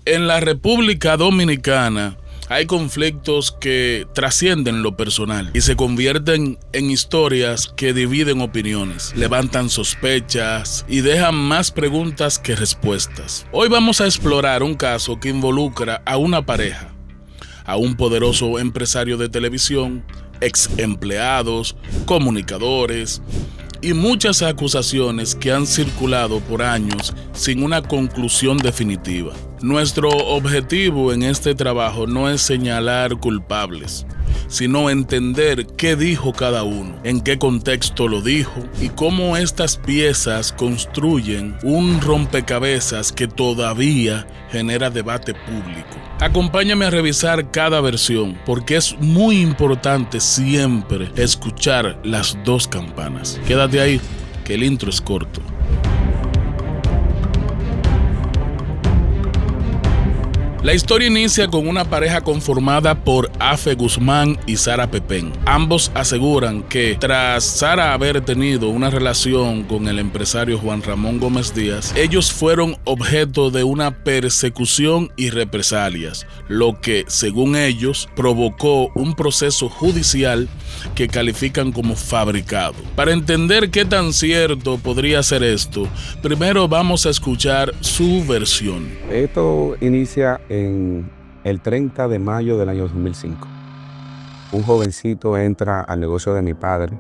En la República Dominicana hay conflictos que trascienden lo personal y se convierten en historias que dividen opiniones, levantan sospechas y dejan más preguntas que respuestas. Hoy vamos a explorar un caso que involucra a una pareja, a un poderoso empresario de televisión, ex empleados, comunicadores y muchas acusaciones que han circulado por años sin una conclusión definitiva. Nuestro objetivo en este trabajo no es señalar culpables, sino entender qué dijo cada uno, en qué contexto lo dijo y cómo estas piezas construyen un rompecabezas que todavía genera debate público. Acompáñame a revisar cada versión, porque es muy importante siempre escuchar las dos campanas. Quédate ahí, que el intro es corto. La historia inicia con una pareja conformada por Afe Guzmán y Sara Pepén. Ambos aseguran que tras Sara haber tenido una relación con el empresario Juan Ramón Gómez Díaz, ellos fueron objeto de una persecución y represalias, lo que, según ellos, provocó un proceso judicial que califican como fabricado. Para entender qué tan cierto podría ser esto, primero vamos a escuchar su versión. Esto inicia en el 30 de mayo del año 2005. Un jovencito entra al negocio de mi padre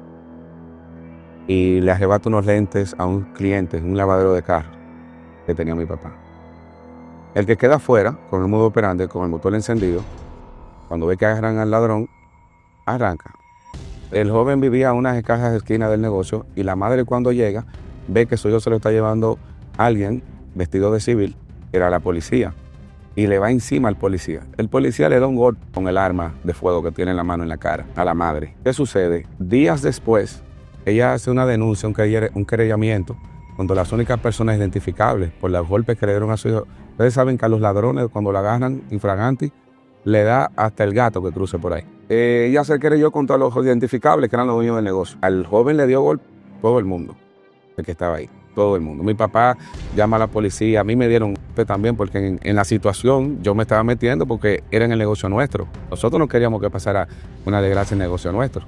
y le arrebata unos lentes a un cliente, un lavadero de carro que tenía mi papá. El que queda afuera, con el modo operante, con el motor encendido, cuando ve que agarran al ladrón, arranca. El joven vivía a unas escasas esquinas del negocio y la madre, cuando llega, ve que su hijo se lo está llevando alguien vestido de civil, era la policía, y le va encima al policía. El policía le da un golpe con el arma de fuego que tiene en la mano en la cara a la madre. ¿Qué sucede? Días después, ella hace una denuncia, un querellamiento contra las únicas personas identificables por los golpes que le dieron a su hijo. Ustedes saben que a los ladrones, cuando la agarran infraganti, le da hasta el gato que cruce por ahí. Ella se querelló contra los identificables, que eran los dueños del negocio. Al joven le dio golpe todo el mundo, el que estaba ahí. Todo el mundo. Mi papá llama a la policía, a mí me dieron golpe también porque en la situación yo me estaba metiendo porque era en el negocio nuestro. Nosotros no queríamos que pasara una desgracia en el negocio nuestro.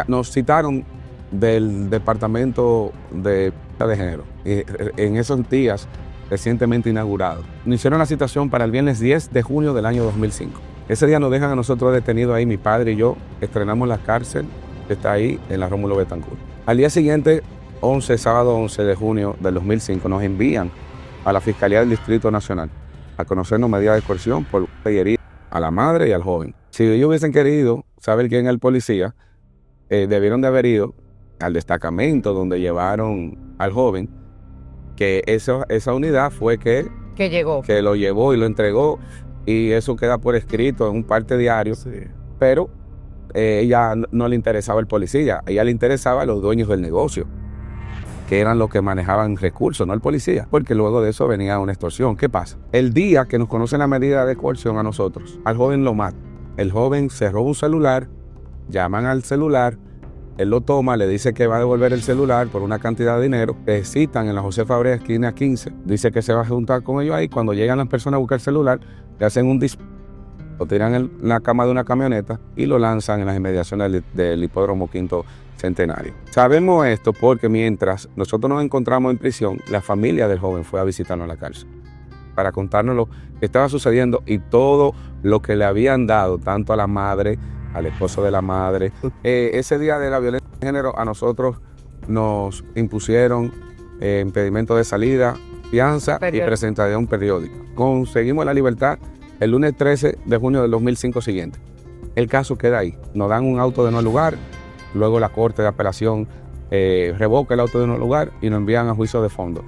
Nos citaron del departamento de género en esos días recientemente inaugurado. Nos hicieron la citación para el viernes 10 de junio del año 2005. Ese día nos dejan a nosotros detenidos ahí, mi padre y yo estrenamos la cárcel que está ahí en la Rómulo Betancourt. Al día siguiente, sábado 11 de junio del 2005, nos envían a la Fiscalía del Distrito Nacional a conocernos medidas de coerción por herir a la madre y al joven. Si ellos hubiesen querido saber quién es el policía, debieron de haber ido al destacamento donde llevaron al joven, que esa unidad fue que lo llevó y lo entregó, y eso queda por escrito en un parte diario, sí. Pero ella no le interesaba el policía, a ella le interesaba a los dueños del negocio, que eran los que manejaban recursos, no el policía, porque luego de eso venía una extorsión. ¿Qué pasa? El día que nos conocen la medida de coerción a nosotros, al joven lo matan. El joven se roba un celular, llaman al celular, él lo toma, le dice que va a devolver el celular por una cantidad de dinero, le citan en la José Fabrega, esquina 15, dice que se va a juntar con ellos ahí. Cuando llegan las personas a buscar el celular, le hacen un disparo, lo tiran en la cama de una camioneta y lo lanzan en las inmediaciones del hipódromo Quinto Centenario. Sabemos esto porque mientras nosotros nos encontramos en prisión, la familia del joven fue a visitarnos a la cárcel para contarnos lo que estaba sucediendo y todo lo que le habían dado, tanto a la madre, al esposo de la madre. Ese día de la violencia de género a nosotros nos impusieron impedimento de salida, fianza y presentación periódica. Conseguimos la libertad el lunes 13 de junio del 2005 siguiente. El caso queda ahí. Nos dan un auto de no lugar. Luego la Corte de Apelación revoca el auto de no lugar y nos envían a juicio de fondo.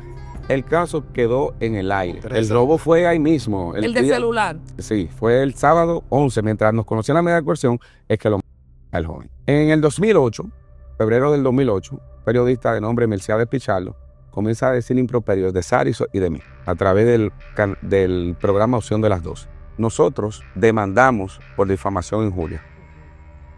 El caso quedó en el aire. El robo fue ahí mismo. ¿El del celular? Sí, fue el sábado 11, mientras nos conocían la medida de coerción, es que lo mató al joven. En el 2008, febrero del 2008, un periodista de nombre Melciades Pichardo comienza a decir improperios de Sara y de mí a través del programa Opción de las 12. Nosotros demandamos por difamación e injuria,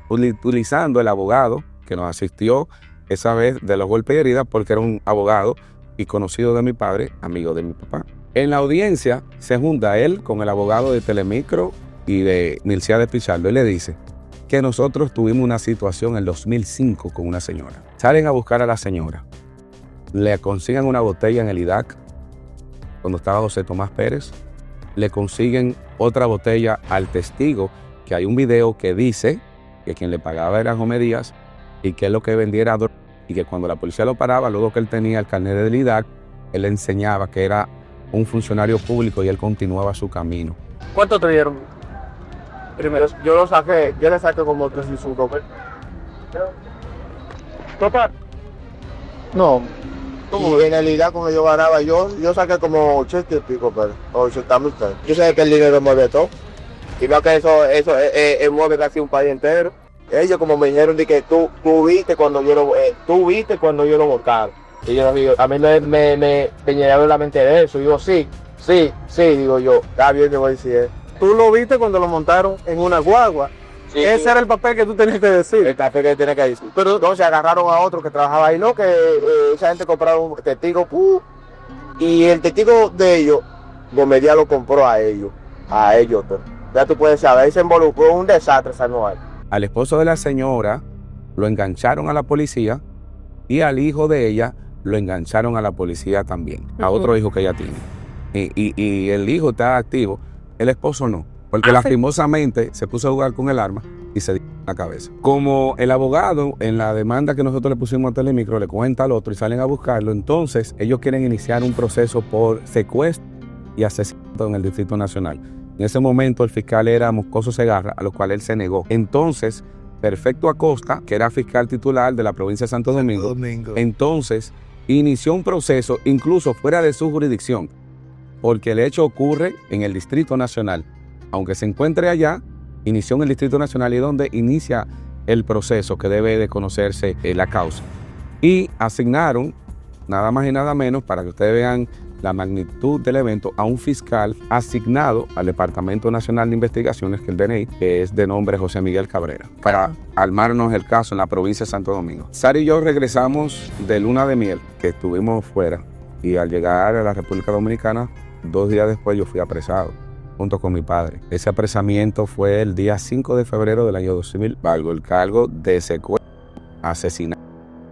utilizando el abogado que nos asistió esa vez de los golpes y heridas, porque era un abogado y conocido de mi padre, amigo de mi papá. En la audiencia se junta él con el abogado de Telemicro y de Milciades Pichardo y le dice que nosotros tuvimos una situación en el 2005 con una señora. Salen a buscar a la señora, le consiguen una botella en el IDAC, cuando estaba José Tomás Pérez, le consiguen otra botella al testigo, que hay un video que dice que quien le pagaba era Jomé Díaz y que es lo que vendiera droga, y que cuando la policía lo paraba, luego que él tenía el carnet del IDAC, él le enseñaba que era un funcionario público y él continuaba su camino. ¿Cuánto te dieron? Primero, yo le saqué como 305. ¿Total? No. Y en realidad cuando yo ganaba, yo saqué como 80 y pico, pero 80,000 pesos. Yo sé que el dinero mueve todo. Y veo que eso mueve casi un país entero. Ellos como me dijeron de que tú viste cuando yo lo votaron. Y yo digo, a mí me llenaron la mente de eso. Y digo, sí, digo yo, está bien que voy a decir. Tú lo viste cuando lo montaron en una guagua. Sí, ese era el papel que tú tenías que decir. El papel que tenía que decir. Pero entonces agarraron a otro que trabajaba ahí, ¿no? Que esa gente compraron un testigo, y el testigo de ellos, Gomedia lo compró a ellos. Pero ya tú puedes saber, ahí se involucró un desastre esa noche. Al esposo de la señora lo engancharon a la policía y al hijo de ella lo engancharon a la policía también, a otro hijo que ella tiene. Y el hijo está activo, el esposo no, porque lastimosamente se puso a jugar con el arma y se dio en la cabeza. Como el abogado en la demanda que nosotros le pusimos a Telemicro le cuenta al otro y salen a buscarlo, entonces ellos quieren iniciar un proceso por secuestro y asesinato en el Distrito Nacional. En ese momento el fiscal era Moscoso Segarra, a lo cual él se negó. Entonces, Perfecto Acosta, que era fiscal titular de la provincia de Santo Domingo, entonces inició un proceso incluso fuera de su jurisdicción, porque el hecho ocurre en el Distrito Nacional. Aunque se encuentre allá, inició en el Distrito Nacional y donde inicia el proceso que debe de conocerse la causa. Y asignaron, nada más y nada menos, para que ustedes vean la magnitud del evento, a un fiscal asignado al Departamento Nacional de Investigaciones, que es el DNI, que es de nombre José Miguel Cabrera, para armarnos el caso en la provincia de Santo Domingo. Sara y yo regresamos de luna de miel, que estuvimos fuera, y al llegar a la República Dominicana, 2 días después yo fui apresado, junto con mi padre. Ese apresamiento fue el día 5 de febrero del año 2000, bajo el cargo de secuestro, asesinato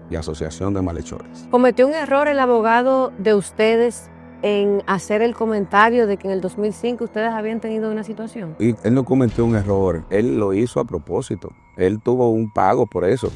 y asociación de malhechores. ¿Cometió un error el abogado de ustedes en hacer el comentario de que en el 2005 ustedes habían tenido una situación? Y él no cometió un error, él lo hizo a propósito. Él tuvo un pago por eso.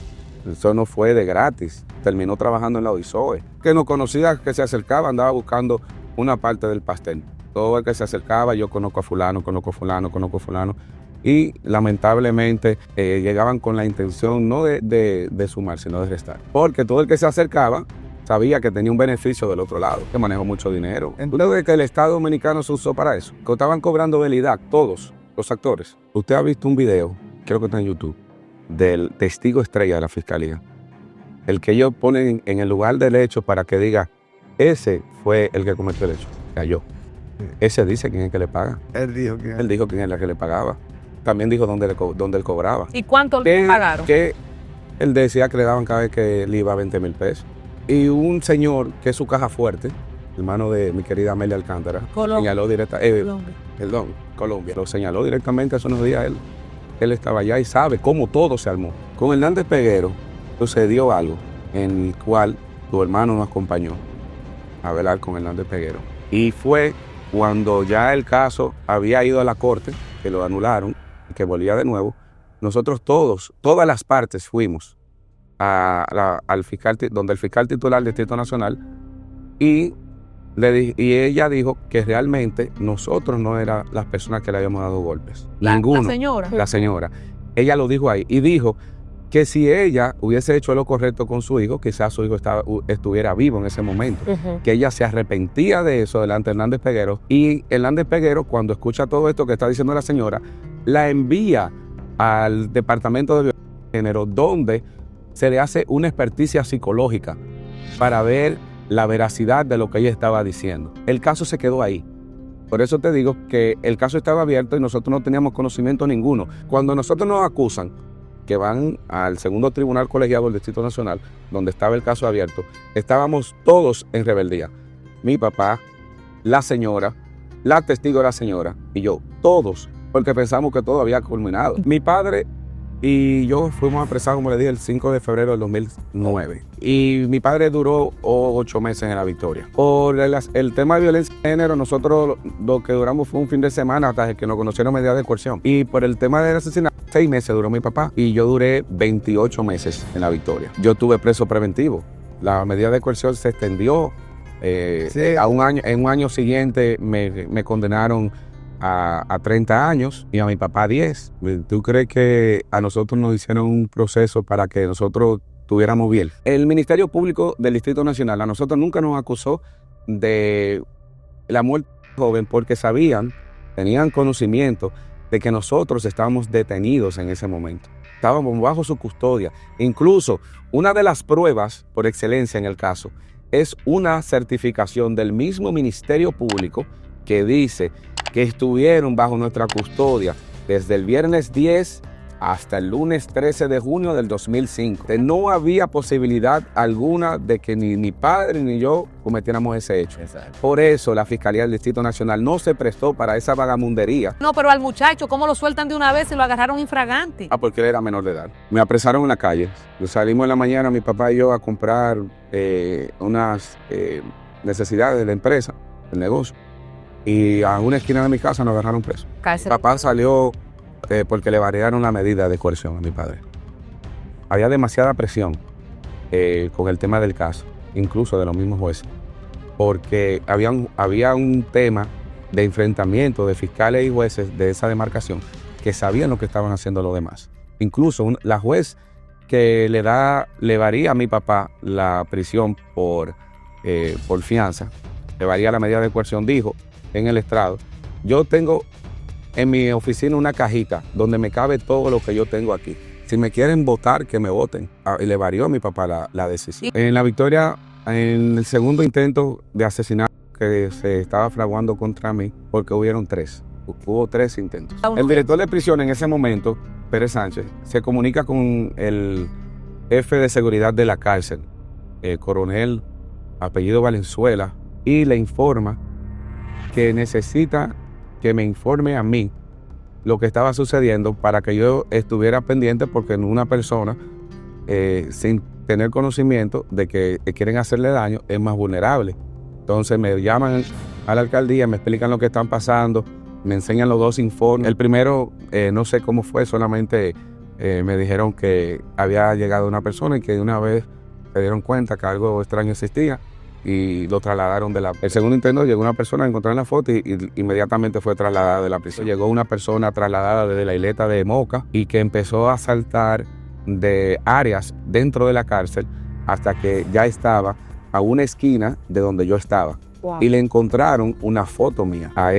Eso no fue de gratis. Terminó trabajando en la OISOE. Que nos conocía, que se acercaba, andaba buscando una parte del pastel. Todo el que se acercaba, yo conozco a fulano, conozco a fulano, conozco a fulano. Y lamentablemente llegaban con la intención no de sumar, sino de restar. Porque todo el que se acercaba sabía que tenía un beneficio del otro lado, que manejó mucho dinero. Luego de que el Estado Dominicano se usó para eso, que estaban cobrando velidad, todos los actores. Usted ha visto un video, creo que está en YouTube, del testigo estrella de la Fiscalía. El que ellos ponen en el lugar del hecho para que diga, ese fue el que cometió el hecho, cayó. Ese dice quién es el que le paga. Él dijo quién es el que le pagaba. También dijo dónde él cobraba. ¿Y cuánto le pagaron? Que él decía que le daban cada vez que le iba 20,000 pesos. Y un señor que es su caja fuerte, hermano de mi querida Amelia Alcántara, señaló Colombia. Lo señaló directamente hace unos días él. Él estaba allá y sabe cómo todo se armó. Con Hernández Peguero sucedió algo en el cual tu hermano nos acompañó a velar con Hernández Peguero. Y fue cuando ya el caso había ido a la corte, que lo anularon, y que volvía de nuevo. Nosotros todas las partes fuimos al fiscal, donde el fiscal titular del Distrito Nacional, y ella dijo que realmente nosotros no eran las personas que le habíamos dado golpes. Ninguno. La señora. Ella lo dijo ahí y dijo que si ella hubiese hecho lo correcto con su hijo, quizás su hijo estuviera vivo en ese momento. Que ella se arrepentía de eso delante de Hernández Peguero, y Hernández Peguero, cuando escucha todo esto que está diciendo la señora, la envía al Departamento de Violencia de Género, donde se le hace una experticia psicológica para ver la veracidad de lo que ella estaba diciendo. El caso se quedó ahí. Por eso te digo que el caso estaba abierto y nosotros no teníamos conocimiento ninguno. Cuando nosotros nos acusan, que van al segundo tribunal colegiado del Distrito Nacional, donde estaba el caso abierto, estábamos todos en rebeldía. Mi papá, la señora, la testigo de la señora y yo, todos, porque pensamos que todo había culminado. Mi padre y yo fuimos apresados, como le dije, el 5 de febrero del 2009. Y mi padre duró 8 meses en La Victoria. Por el tema de violencia de género, nosotros lo que duramos fue un fin de semana hasta que nos conocieron medidas de coerción. Y por el tema del asesinato, 6 meses duró mi papá y yo duré 28 meses en La Victoria. Yo tuve preso preventivo. La medida de coerción se extendió a un año. En un año siguiente me condenaron a 30 años y a mi papá a 10. ¿Tú crees que a nosotros nos hicieron un proceso para que nosotros tuviéramos bien? El Ministerio Público del Distrito Nacional a nosotros nunca nos acusó de la muerte joven porque tenían conocimiento de que nosotros estábamos detenidos en ese momento. Estábamos bajo su custodia. Incluso una de las pruebas por excelencia en el caso es una certificación del mismo Ministerio Público que dice que estuvieron bajo nuestra custodia desde el viernes 10 hasta el lunes 13 de junio del 2005. No había posibilidad alguna de que ni mi padre ni yo cometiéramos ese hecho. Exacto. Por eso la Fiscalía del Distrito Nacional no se prestó para esa vagamundería. No, pero al muchacho, ¿cómo lo sueltan de una vez y lo agarraron infragante? Porque él era menor de edad. Me apresaron en la calle. Salimos en la mañana, mi papá y yo, a comprar unas necesidades de la empresa, del negocio. Y a una esquina de mi casa nos agarraron preso. Mi papá salió porque le variaron la medida de coerción a mi padre. Había demasiada presión con el tema del caso, incluso de los mismos jueces, porque había un tema de enfrentamiento de fiscales y jueces de esa demarcación que sabían lo que estaban haciendo los demás. Incluso la juez que le varía a mi papá la prisión por fianza, le varía la medida de coerción, dijo en el estrado: yo tengo en mi oficina una cajita donde me cabe todo lo que yo tengo aquí. Si me quieren votar, que me voten. Y le varió a mi papá la decisión. En La Victoria, en el segundo intento de asesinato que se estaba fraguando contra mí, porque hubieron 3. Hubo 3 intentos. El director de prisión en ese momento, Pérez Sánchez, se comunica con el jefe de seguridad de la cárcel, el coronel apellido Valenzuela, y le informa que necesita que me informe a mí lo que estaba sucediendo para que yo estuviera pendiente, porque una persona sin tener conocimiento de que quieren hacerle daño es más vulnerable. Entonces me llaman a la alcaldía, me explican lo que están pasando, me enseñan los 2 informes. El primero, no sé cómo fue, solamente me dijeron que había llegado una persona y que de una vez se dieron cuenta que algo extraño existía y lo trasladaron El segundo intento llegó una persona, encontraron la foto y inmediatamente fue trasladada de la prisión. Llegó una persona trasladada desde la isleta de Moca y que empezó a saltar de áreas dentro de la cárcel hasta que ya estaba a una esquina de donde yo estaba. Wow. Y le encontraron una foto mía. A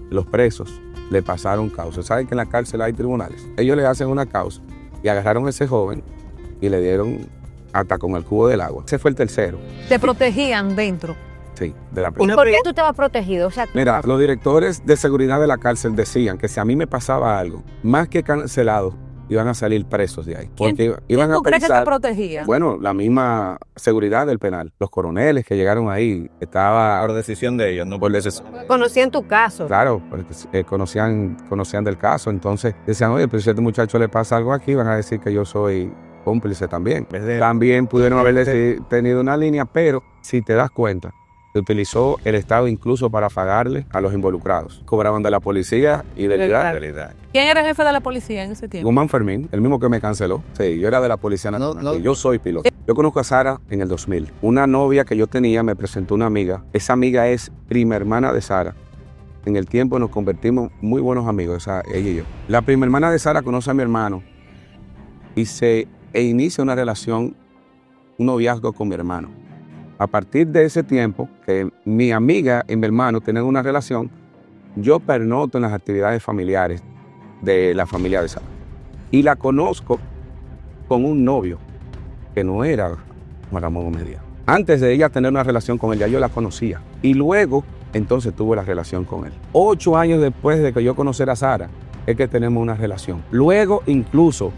los presos le pasaron causa. ¿Saben que en la cárcel hay tribunales? Ellos le hacen una causa y agarraron a ese joven y le dieron hasta con el cubo del agua. Ese fue el tercero. ¿Te protegían dentro? Sí, de la prisión. ¿Por qué tú estabas protegido? O sea, mira, los directores de seguridad de la cárcel decían que si a mí me pasaba algo, más que cancelados, iban a salir presos de ahí. Porque iban a ¿Tú crees pensar, que te protegía? Bueno, la misma seguridad del penal. Los coroneles que llegaron ahí, estaba por decisión de ellos, no por decisión. Conocían tu caso. Claro, porque conocían del caso. Entonces decían, oye, pero si a este muchacho le pasa algo aquí, van a decir que yo soy cómplice también. También pudieron haber tenido una línea, pero si te das cuenta, se utilizó el Estado incluso para pagarle a los involucrados. Cobraban de la policía y del IDAC. ¿Quién era el jefe de la policía en ese tiempo? Guzmán Fermín, el mismo que me canceló. Sí, yo era de la Policía Nacional. Yo soy piloto. Yo conozco a Sara en el 2000. Una novia que yo tenía me presentó una amiga. Esa amiga es prima hermana de Sara. En el tiempo nos convertimos muy buenos amigos, ella y yo. La prima hermana de Sara conoce a mi hermano e inicia una relación, un noviazgo con mi hermano. A partir de ese tiempo, que mi amiga y mi hermano tienen una relación, yo pernoto en las actividades familiares de la familia de Sara. Y la conozco con un novio que no era Juan Ramón Medina. Antes de ella tener una relación con él, ya yo la conocía. Y luego, entonces tuve la relación con él. 8 años después de que yo conociera a Sara, es que tenemos una relación. Luego, incluso,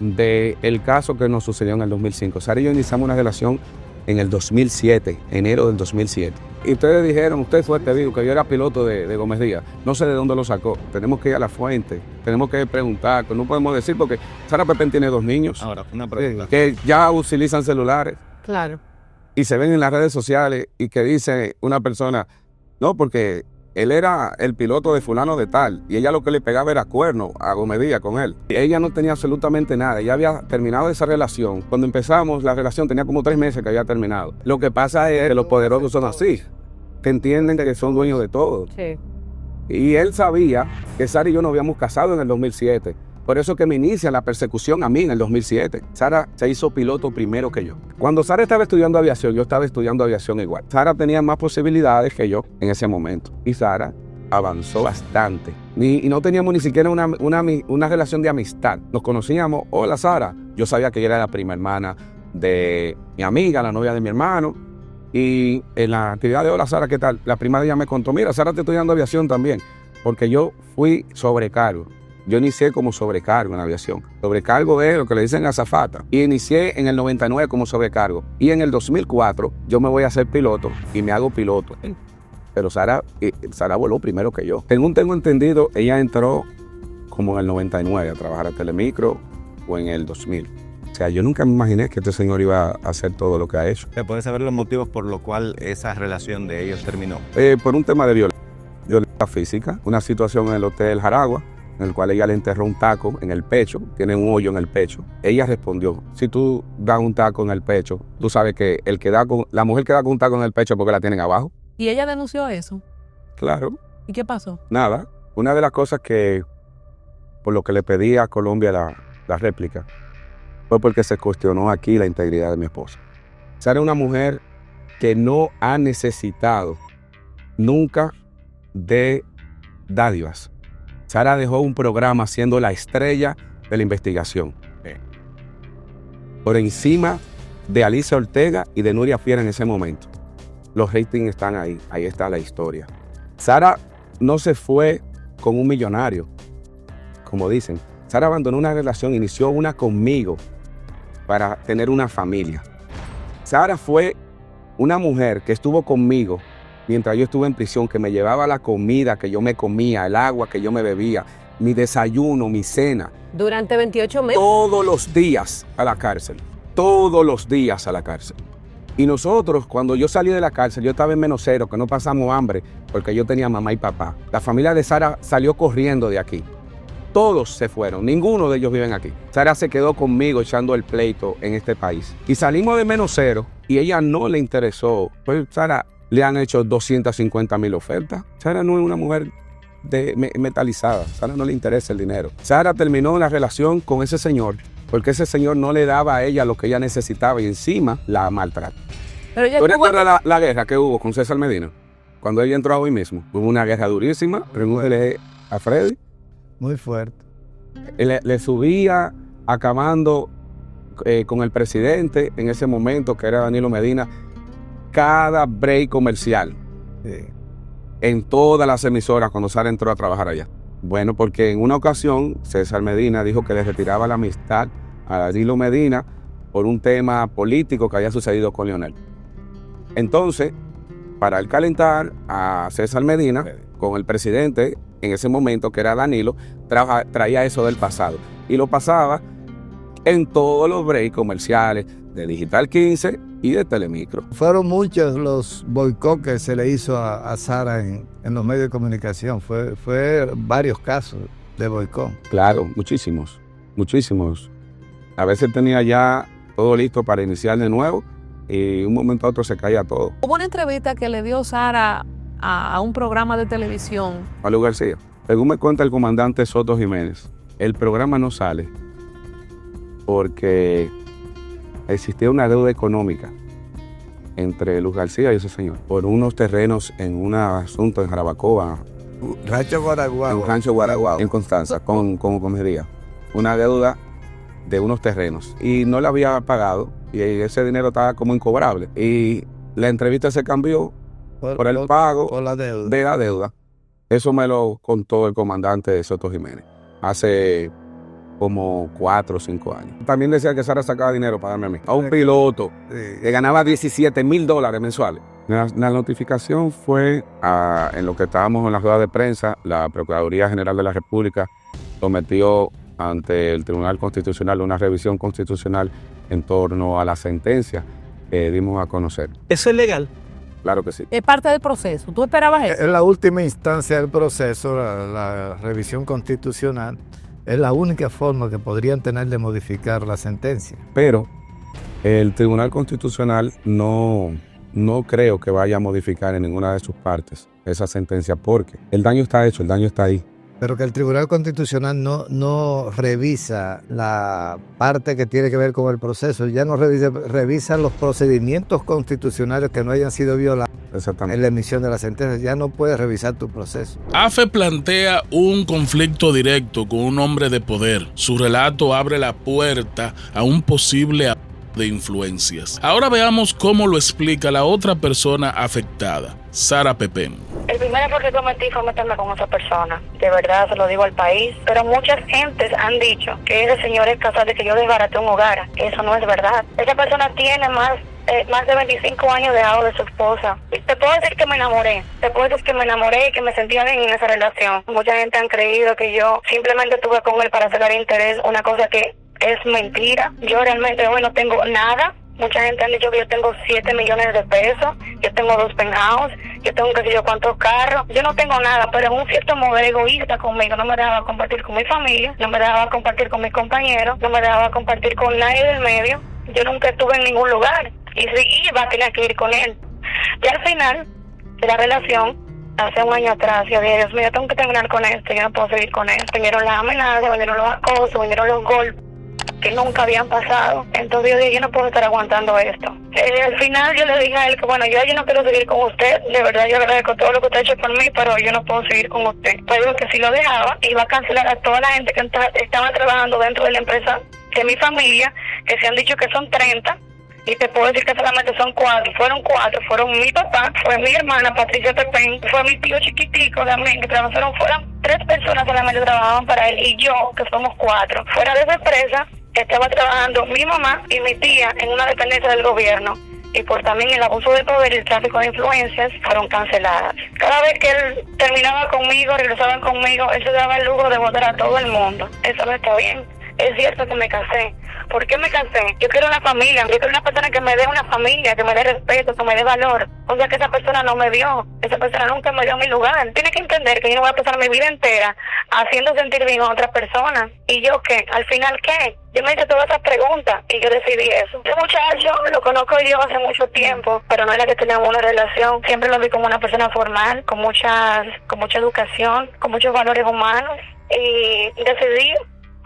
del caso que nos sucedió en el 2005. Sara y yo iniciamos una relación en el 2007, enero del 2007. Y ustedes dijeron, usted fue este dijo que yo era piloto de Gómez Díaz. No sé de dónde lo sacó. Tenemos que ir a la fuente. Tenemos que preguntar. Que no podemos decir porque Sara Pepén tiene 2 niños. Ahora, una pregunta. Que ya utilizan celulares. Claro. Y se ven en las redes sociales y que dice una persona, no, porque él era el piloto de fulano de tal, y ella lo que le pegaba era cuerno a Gómez Díaz con él. Y ella no tenía absolutamente nada, ella había terminado esa relación. Cuando empezamos la relación tenía como 3 meses que había terminado. Lo que pasa es que los poderosos son así, que entienden que son dueños de todo. Sí. Y él sabía que Sara y yo nos habíamos casado en el 2007. Por eso que me inicia la persecución a mí en el 2007. Sara se hizo piloto primero que yo. Cuando Sara estaba estudiando aviación, yo estaba estudiando aviación igual. Sara tenía más posibilidades que yo en ese momento. Y Sara avanzó bastante. Y no teníamos ni siquiera una relación de amistad. Nos conocíamos, hola Sara. Yo sabía que ella era la prima hermana de mi amiga, la novia de mi hermano. Y en la actividad de hola Sara, ¿qué tal? La prima de ella me contó, mira, Sara está estudiando aviación también. Porque yo fui sobrecargo. Yo inicié como sobrecargo en la aviación. Sobrecargo es lo que le dicen azafata. Y inicié en el 99 como sobrecargo. Y en el 2004 yo me voy a hacer piloto y me hago piloto. Pero Sara voló primero que yo. Según tengo entendido, ella entró como en el 99 a trabajar a Telemicro o en el 2000. O sea, yo nunca me imaginé que este señor iba a hacer todo lo que ha hecho. ¿Se puede saber los motivos por los cuales esa relación de ellos terminó? Por un tema de violencia física. Una situación en el Hotel Jaragua, en el cual ella le enterró un taco en el pecho, tiene un hoyo en el pecho. Ella respondió, si tú das un taco en el pecho, tú sabes que la mujer que da con un taco en el pecho es porque la tienen abajo. ¿Y ella denunció eso? Claro. ¿Y qué pasó? Nada. Una de las cosas que, por lo que le pedí a Colombia la réplica, fue porque se cuestionó aquí la integridad de mi esposa. Sara es una mujer que no ha necesitado nunca de dádivas. Sara dejó un programa siendo la estrella de la investigación. Por encima de Alicia Ortega y de Nuria Fiera en ese momento. Los ratings están ahí está la historia. Sara no se fue con un millonario, como dicen. Sara abandonó una relación, inició una conmigo para tener una familia. Sara fue una mujer que estuvo conmigo mientras yo estuve en prisión, que me llevaba la comida que yo me comía, el agua que yo me bebía, mi desayuno, mi cena. Durante 28 meses. Todos los días a la cárcel. Todos los días a la cárcel. Y nosotros, cuando yo salí de la cárcel, yo estaba en -0, que no pasamos hambre, porque yo tenía mamá y papá. La familia de Sara salió corriendo de aquí. Todos se fueron, ninguno de ellos viven aquí. Sara se quedó conmigo echando el pleito en este país. Y salimos de -0 y ella no le interesó. Pues Sara le han hecho 250,000 ofertas. Sara no es una mujer metalizada. Sara no le interesa el dinero. Sara terminó una relación con ese señor porque ese señor no le daba a ella lo que ella necesitaba y encima la maltrató. Pero ella ¿Tú recuerdas la guerra que hubo con César Medina? Cuando ella entró hoy mismo. Hubo una guerra durísima. Pregúntale a Freddy. Muy fuerte. Le subía acabando con el presidente en ese momento, que era Danilo Medina, cada break comercial. Sí. En todas las emisoras cuando Sara entró a trabajar allá. Bueno, porque en una ocasión César Medina dijo que le retiraba la amistad a Danilo Medina por un tema político que había sucedido con Leonel. Entonces, para él calentar a César Medina con el presidente en ese momento, que era Danilo, traía eso del pasado y lo pasaba en todos los breaks comerciales de Digital 15 y de Telemicro. Fueron muchos los boicots que se le hizo a Sara en los medios de comunicación. Fue varios casos de boicot. Claro, muchísimos. A veces tenía ya todo listo para iniciar de nuevo y de un momento a otro se caía todo. Hubo una entrevista que le dio Sara a un programa de televisión. Pablo García, según me cuenta el comandante Soto Jiménez, el programa no sale porque existía una deuda económica entre Luz García y ese señor por unos terrenos en un asunto en Jarabacoa. Rancho Guaraguao. En un rancho Guaraguao, en Constanza, con Comería. Una deuda de unos terrenos. Y no la había pagado y ese dinero estaba como incobrable. Y la entrevista se cambió por el pago por la deuda. de la deuda. Eso me lo contó el comandante Soto Jiménez hace como 4 o 5 años. También decía que Sara sacaba dinero para darme a mí. A un piloto que ganaba $17,000 mensuales. La notificación fue en lo que estábamos en la rueda de prensa. La Procuraduría General de la República sometió ante el Tribunal Constitucional una revisión constitucional en torno a la sentencia que dimos a conocer. ¿Eso es legal? Claro que sí. Es parte del proceso. ¿Tú esperabas eso? Es la última instancia del proceso, la revisión constitucional. Es la única forma que podrían tener de modificar la sentencia. Pero el Tribunal Constitucional no creo que vaya a modificar en ninguna de sus partes esa sentencia, porque el daño está hecho, el daño está ahí. Pero que el Tribunal Constitucional no revisa la parte que tiene que ver con el proceso, ya no revisa los procedimientos constitucionales que no hayan sido violados en la emisión de la sentencia, ya no puede revisar tu proceso. AFE plantea un conflicto directo con un hombre de poder. Su relato abre la puerta a un posible de influencias. Ahora veamos cómo lo explica la otra persona afectada, Sara Pepén. El primer error que cometí fue meterme con esa persona. De verdad, se lo digo al país. Pero muchas gentes han dicho que ese señor es capaz de que yo desbaraté un hogar. Eso no es verdad. Esa persona tiene más de 25 años dejado de su esposa. Te puedo decir que me enamoré. Te puedo decir que me enamoré y que me sentía bien en esa relación. Mucha gente han creído que yo simplemente estuve con él para sacar interés. Una cosa que es mentira. Yo realmente hoy no tengo nada. Mucha gente ha dicho que yo tengo 7 millones de pesos, yo tengo 2 penthouse, yo tengo qué sé yo cuántos carros. Yo no tengo nada, pero en un cierto modo egoísta conmigo. No me dejaba compartir con mi familia, no me dejaba compartir con mis compañeros, no me dejaba compartir con nadie del medio. Yo nunca estuve en ningún lugar y si iba tenía que ir con él. Y al final de la relación, hace un año atrás, yo dije, Dios mío, tengo que terminar con esto, yo no puedo seguir con esto. Vinieron las amenazas, vinieron los acosos, vinieron los golpes que nunca habían pasado. Entonces yo dije, yo no puedo estar aguantando esto. Al final yo le dije a él que bueno, yo no quiero seguir con usted, de verdad yo agradezco todo lo que usted ha hecho por mí, pero yo no puedo seguir con usted. Pero que si lo dejaba, iba a cancelar a toda la gente que estaba trabajando dentro de la empresa de mi familia, que se han dicho que son 30, y te puedo decir que solamente son 4, fueron mi papá, fue mi hermana Patricia Pepén, fue mi tío chiquitico también, que trabajaron, fueron 3 personas solamente que trabajaban para él, y yo, que somos 4. Fuera de esa empresa, estaba trabajando mi mamá y mi tía en una dependencia del gobierno, y por también el abuso de poder y el tráfico de influencias fueron canceladas. Cada vez que él terminaba conmigo, regresaban conmigo, él se daba el lujo de votar a todo el mundo. Eso no está bien. Es cierto que me casé. ¿Por qué me casé? Yo quiero una familia, yo quiero una persona que me dé una familia, que me dé respeto, que me dé valor. O sea que esa persona no me dio, esa persona nunca me dio mi lugar. Tiene que entender que yo no voy a pasar mi vida entera haciendo sentir bien a otra persona. ¿Y yo qué? ¿Al final qué? Yo me hice todas esas preguntas y yo decidí eso. Ese muchacho lo conozco yo hace mucho tiempo, pero no era que teníamos una relación. Siempre lo vi como una persona formal, con mucha educación, con muchos valores humanos. Y decidí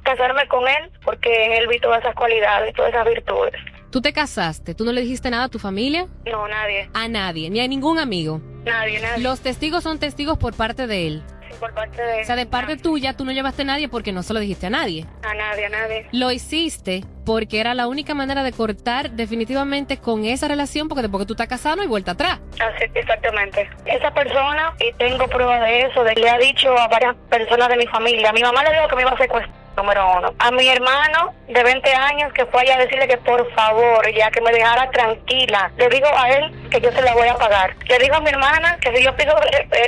casarme con él porque él vi todas esas cualidades, todas esas virtudes. ¿Tú te casaste? ¿Tú no le dijiste nada a tu familia? No, nadie. A nadie, ni a ningún amigo. Nadie. Los testigos son testigos por parte de él. Sí, por parte de él. O sea, de parte tuya, tú no llevaste a nadie porque no se lo dijiste a nadie. A nadie. Lo hiciste porque era la única manera de cortar definitivamente con esa relación, porque después que tú estás casado no hay vuelta atrás. Así, exactamente. Esa persona, y tengo prueba de eso, le ha dicho a varias personas de mi familia. A mi mamá le dijo que me iba a secuestrar. Número 1. A mi hermano de 20 años que fue allá a decirle que por favor, ya que me dejara tranquila. Le digo a él que yo se la voy a pagar. Le digo a mi hermana que si yo pido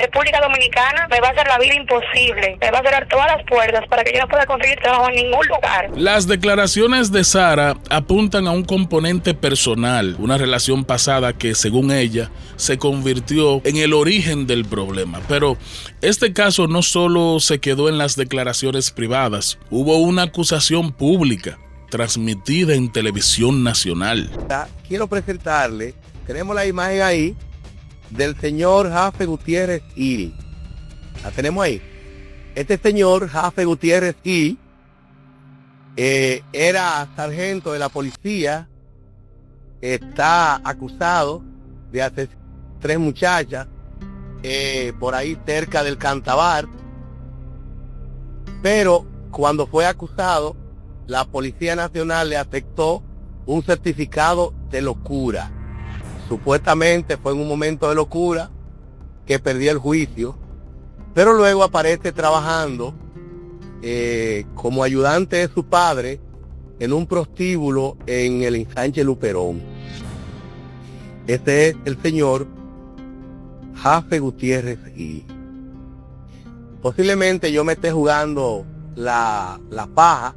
República Dominicana, me va a hacer la vida imposible. Me va a cerrar todas las puertas para que yo no pueda conseguir trabajo en ningún lugar. Las declaraciones de Sara apuntan a un componente personal, una relación pasada que, según ella, se convirtió en el origen del problema. Pero este caso no solo se quedó en las declaraciones privadas. Hubo una acusación pública transmitida en televisión nacional. Quiero presentarle, tenemos la imagen ahí del señor Jafe Gutiérrez Gil. La tenemos ahí. Este señor Jafe Gutiérrez Gil era sargento de la policía, está acusado de asesinar 3 muchachas por ahí cerca del Cantabar, pero cuando fue acusado, la Policía Nacional le aceptó un certificado de locura. Supuestamente fue en un momento de locura que perdió el juicio, pero luego aparece trabajando como ayudante de su padre en un prostíbulo en el ensanche Luperón. Este es el señor Jafe Gutiérrez Gil. Posiblemente yo me esté jugando la paja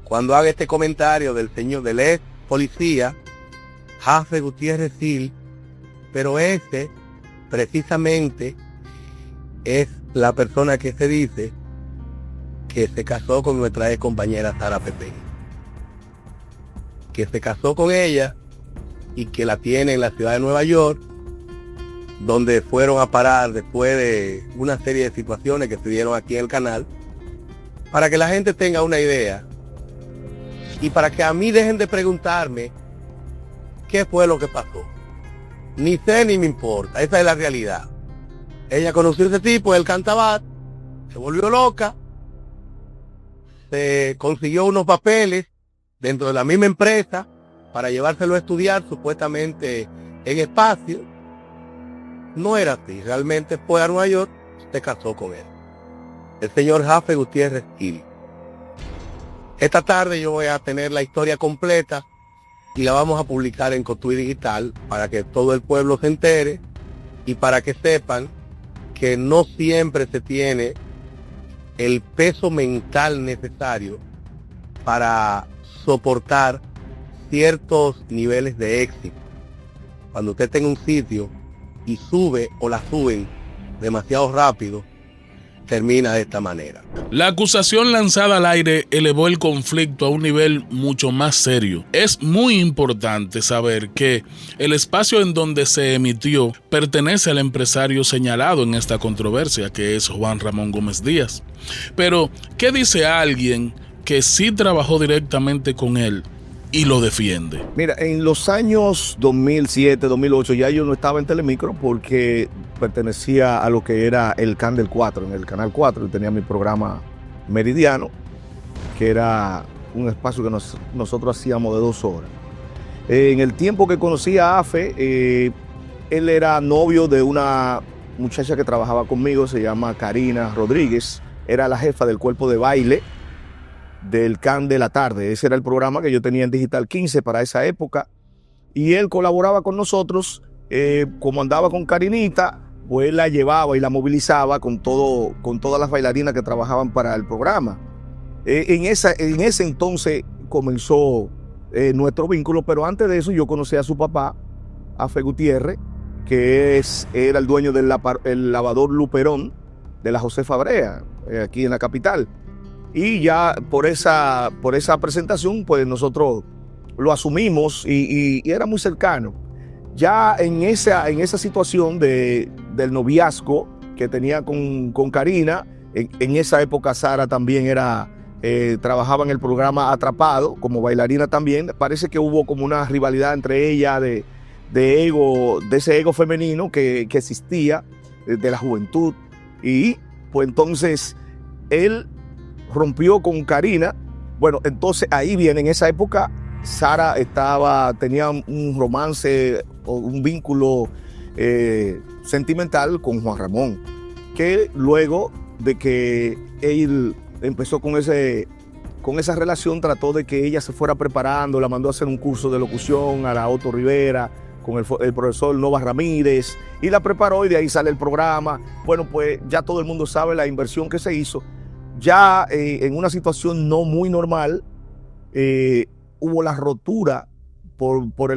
cuando haga este comentario del ex policía Jafe Gutiérrez Gil, pero ese precisamente es la persona que se dice que se casó con nuestra ex compañera Sara Pepe, que se casó con ella y que la tiene en la ciudad de Nueva York, donde fueron a parar después de una serie de situaciones que se dieron aquí en el canal, para que la gente tenga una idea y para que a mí dejen de preguntarme qué fue lo que pasó. Ni sé ni me importa, esa es la realidad. Ella conoció a ese tipo, el Cantabat, se volvió loca, se consiguió unos papeles dentro de la misma empresa para llevárselo a estudiar supuestamente en espacio. No era así, realmente fue a Nueva York, se casó con él, el señor Jafe Gutiérrez Gil. Esta tarde yo voy a tener la historia completa y la vamos a publicar en Cotuí Digital para que todo el pueblo se entere y para que sepan que no siempre se tiene el peso mental necesario para soportar ciertos niveles de éxito. Cuando usted está en un sitio y sube o la suben demasiado rápido, termina de esta manera. La acusación lanzada al aire elevó el conflicto a un nivel mucho más serio. Es muy importante saber que el espacio en donde se emitió pertenece al empresario señalado en esta controversia, que es Juan Ramón Gómez Díaz. Pero, ¿qué dice alguien que sí trabajó directamente con él y lo defiende? Mira, en los años 2007, 2008 ya yo no estaba en Telemicro porque pertenecía a lo que era el Canal 4. En el Canal 4 yo tenía mi programa Meridiano, que era un espacio que nosotros hacíamos de 2 horas. En el tiempo que conocí a Afe, él era novio de una muchacha que trabajaba conmigo, se llama Karina Rodríguez, era la jefa del cuerpo de baile del CAN de la tarde. Ese era el programa que yo tenía en Digital 15 para esa época, y él colaboraba con nosotros. Como andaba con Karinita, pues él la llevaba y la movilizaba con todas las bailarinas que trabajaban para el programa. En ese entonces comenzó nuestro vínculo, pero antes de eso yo conocí a su papá, Afe Gutiérrez, que era el dueño del lavador Luperón de la Josefa Brea, aquí en la capital. Y ya por esa presentación, pues nosotros lo asumimos y era muy cercano. Ya en esa situación del noviazgo que tenía con Karina, en esa época Sara también trabajaba en el programa Atrapado como bailarina también. Parece que hubo como una rivalidad entre ella de ese ego femenino que existía de la juventud. Y pues entonces él rompió con Karina. Bueno, entonces ahí viene, en esa época Sara tenía un romance o un vínculo sentimental con Juan Ramón, que luego de que él empezó con esa relación, trató de que ella se fuera preparando, la mandó a hacer un curso de locución a la Otto Rivera con el profesor Nova Ramírez, y la preparó, y de ahí sale el programa. Bueno, pues ya todo el mundo sabe la inversión que se hizo. Ya en una situación no muy normal, hubo la rotura por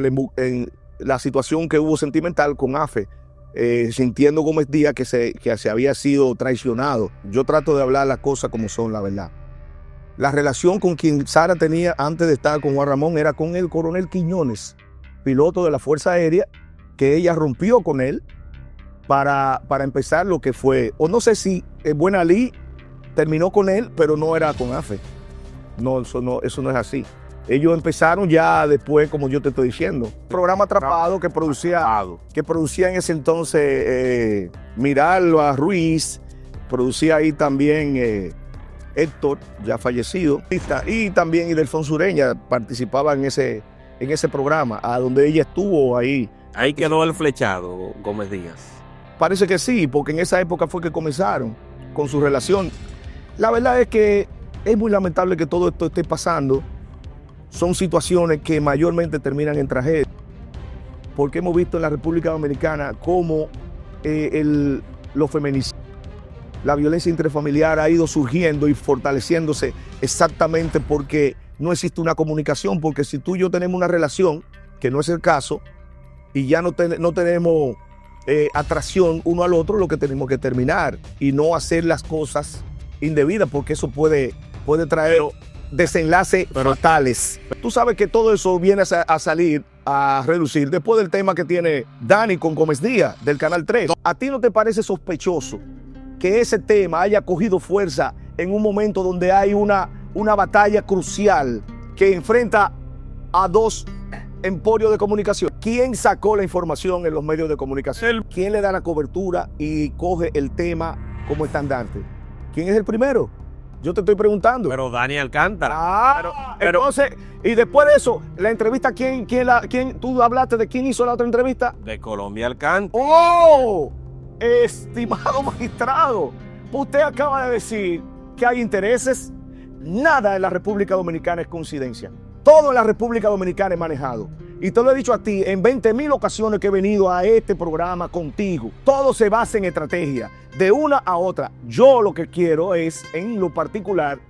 la situación que hubo sentimental con Afe, sintiendo Gómez Díaz que se había sido traicionado. Yo trato de hablar las cosas como son, la verdad. La relación con quien Sara tenía antes de estar con Juan Ramón era con el coronel Quiñones, piloto de la Fuerza Aérea, que ella rompió con él para empezar lo que fue, o no sé si Buenalí terminó con él, pero no era con Afe. No, eso no es así. Ellos empezaron ya después, como yo te estoy diciendo. Programa Atrapado que producía en ese entonces Miralba Ruiz, producía ahí también Héctor, ya fallecido, y también Idelfonso Ureña participaba en ese programa, a donde ella estuvo ahí. Ahí quedó el flechado, Gómez Díaz. Parece que sí, porque en esa época fue que comenzaron con su relación. La verdad es que es muy lamentable que todo esto esté pasando. Son situaciones que mayormente terminan en tragedia, porque hemos visto en la República Dominicana cómo los feminicidios. La violencia intrafamiliar ha ido surgiendo y fortaleciéndose exactamente porque no existe una comunicación, porque si tú y yo tenemos una relación, que no es el caso, y ya no tenemos atracción uno al otro, lo que tenemos que terminar y no hacer las cosas indebidas, porque eso puede traer desenlaces fatales. Tú sabes que todo eso viene a salir, a reducir, después del tema que tiene Dani con Gómez Díaz, del Canal 3. ¿A ti no te parece sospechoso que ese tema haya cogido fuerza en un momento donde hay una batalla crucial que enfrenta a dos emporios de comunicación? ¿Quién sacó la información en los medios de comunicación? ¿Quién le da la cobertura y coge el tema como estandarte? ¿Quién es el primero? Yo te estoy preguntando. Pero Dani Alcántara. Entonces, y después de eso, la entrevista, ¿quién tú hablaste de quién hizo la otra entrevista? De Colombia Alcántara. ¡Oh! Estimado magistrado, usted acaba de decir que hay intereses. Nada en la República Dominicana es coincidencia. Todo en la República Dominicana es manejado. Y te lo he dicho a ti en 20,000 ocasiones que he venido a este programa contigo. Todo se basa en estrategia, de una a otra. Yo lo que quiero es, en lo particular,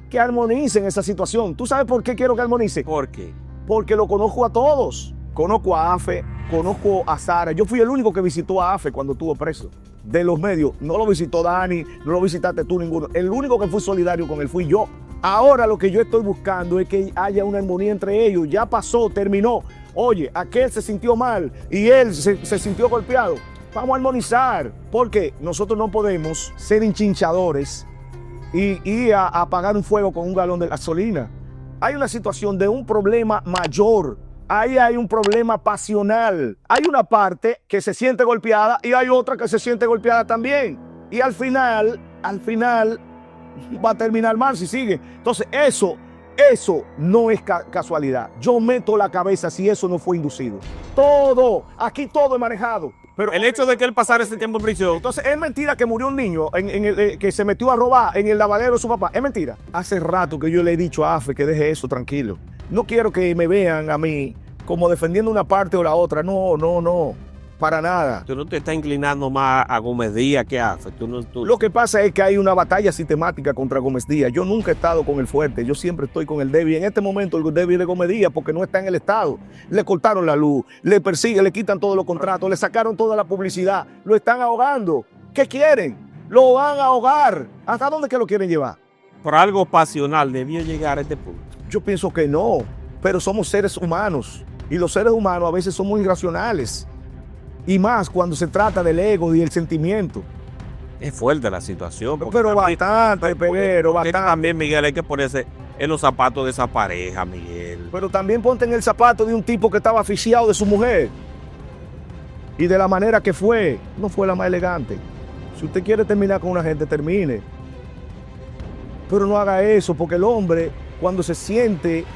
que armonicen esa situación. ¿Tú sabes por qué quiero que armonice? ¿Por qué? Porque lo conozco a todos. Conozco a Afe, conozco a Sara. Yo fui el único que visitó a Afe cuando estuvo preso. De los medios, no lo visitó Dani, no lo visitaste tú ninguno. El único que fue solidario con él fui yo. Ahora lo que yo estoy buscando es que haya una armonía entre ellos. Ya pasó, terminó. Oye, aquel se sintió mal y él se sintió golpeado. Vamos a armonizar, porque nosotros no podemos ser hinchinchadores y a apagar un fuego con un galón de gasolina. Hay una situación de un problema mayor. Ahí hay un problema pasional. Hay una parte que se siente golpeada y hay otra que se siente golpeada también. Y al final va a terminar mal si sigue. Entonces eso no es casualidad. Yo meto la cabeza si eso no fue inducido. Aquí todo es manejado. Pero el hecho de que él pasara ese tiempo en prisión. Entonces, es mentira que murió un niño que se metió a robar en el lavadero de su papá. Es mentira. Hace rato que yo le he dicho a Afe que deje eso tranquilo. No quiero que me vean a mí como defendiendo una parte o la otra. No. Para nada. Tú no te estás inclinando más a Gómez Díaz que a Afe. Lo que pasa es que hay una batalla sistemática contra Gómez Díaz. Yo nunca he estado con el fuerte. Yo siempre estoy con el débil. En este momento el débil de Gómez Díaz porque no está en el Estado. Le cortaron la luz, le persiguen, le quitan todos los contratos, le sacaron toda la publicidad. Lo están ahogando. ¿Qué quieren? Lo van a ahogar. ¿Hasta dónde que lo quieren llevar? Por algo pasional debió llegar a este punto. Yo pienso que no. Pero somos seres humanos. Y los seres humanos a veces somos irracionales. Y más cuando se trata del ego y el sentimiento. Es fuerte la situación. Pero bastante, Peguero, bastante. También, Miguel, hay que ponerse en los zapatos de esa pareja, Miguel. Pero también ponte en el zapato de un tipo que estaba asfixiado de su mujer. Y de la manera que fue, no fue la más elegante. Si usted quiere terminar con una gente, termine. Pero no haga eso, porque el hombre, cuando se siente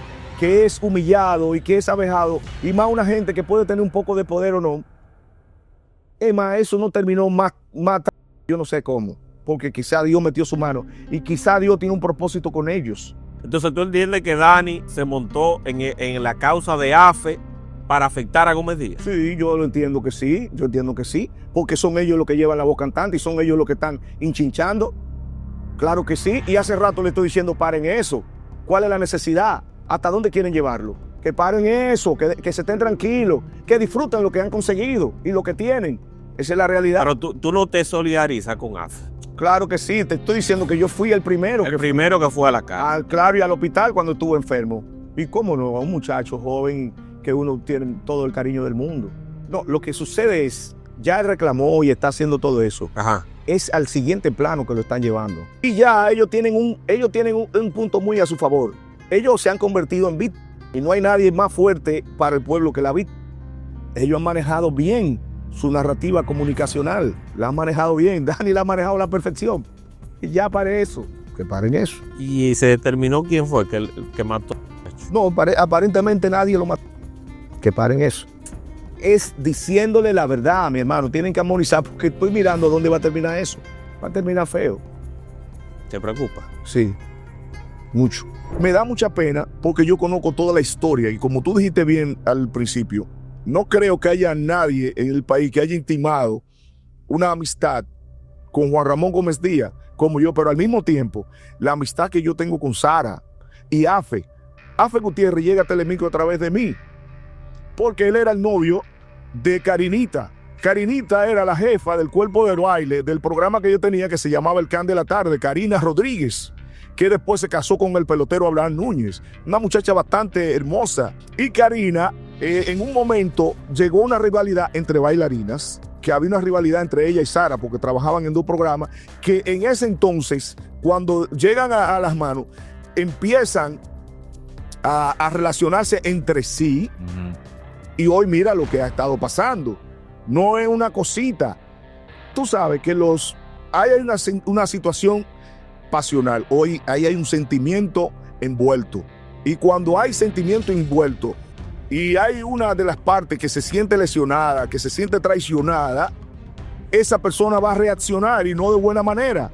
que es humillado y que es avejado, y más una gente que puede tener un poco de poder o no, es más, eso no terminó más yo no sé cómo, porque quizá Dios metió su mano y quizá Dios tiene un propósito con ellos. Entonces tú entiendes que Dani se montó en la causa de Afe para afectar a Gómez Díaz. Sí, yo entiendo que sí, porque son ellos los que llevan la voz cantante y son ellos los que están hinchinchando. Claro que sí, y hace rato le estoy diciendo paren eso. ¿Cuál es la necesidad? ¿Hasta dónde quieren llevarlo? Que paren eso, que se estén tranquilos, que disfruten lo que han conseguido y lo que tienen. Esa es la realidad. Pero tú no te solidarizas con Afe. Claro que sí, te estoy diciendo que yo fui el primero. El primero que fue a la cárcel. Claro, y al hospital cuando estuvo enfermo. Y cómo no, a un muchacho joven que uno tiene todo el cariño del mundo. No, lo que sucede es, ya él reclamó y está haciendo todo eso. Ajá. Es al siguiente plano que lo están llevando. Y ya ellos tienen un punto muy a su favor. Ellos se han convertido en víctimas. Y no hay nadie más fuerte para el pueblo que la víctima. Ellos han manejado bien su narrativa comunicacional. La han manejado bien. Dani la ha manejado a la perfección. Y ya pare eso. Que paren eso. ¿Y se determinó quién fue el que mató? No, aparentemente nadie lo mató. Que paren eso. Es diciéndole la verdad, mi hermano. Tienen que armonizar porque estoy mirando dónde va a terminar eso. Va a terminar feo. ¿Te preocupa? Sí. Mucho. Me da mucha pena porque yo conozco toda la historia y como tú dijiste bien al principio, no creo que haya nadie en el país que haya intimado una amistad con Juan Ramón Gómez Díaz como yo, pero al mismo tiempo, la amistad que yo tengo con Sara y Afe Gutiérrez llega a Telemicro a través de mí, porque él era el novio de Karinita. Karinita era la jefa del cuerpo de baile del programa que yo tenía que se llamaba El Can de la Tarde, Karina Rodríguez, que después se casó con el pelotero Abraham Núñez, una muchacha bastante hermosa. Y Karina, en un momento llegó una rivalidad entre bailarinas, que había una rivalidad entre ella y Sara, porque trabajaban en 2 programas, que en ese entonces, cuando llegan a las manos, empiezan a relacionarse entre sí. Y hoy mira lo que ha estado pasando. No es una cosita. Tú sabes que hay una situación pasional. Hoy ahí hay un sentimiento envuelto. Y cuando hay sentimiento envuelto y hay una de las partes que se siente lesionada, que se siente traicionada, esa persona va a reaccionar y no de buena manera.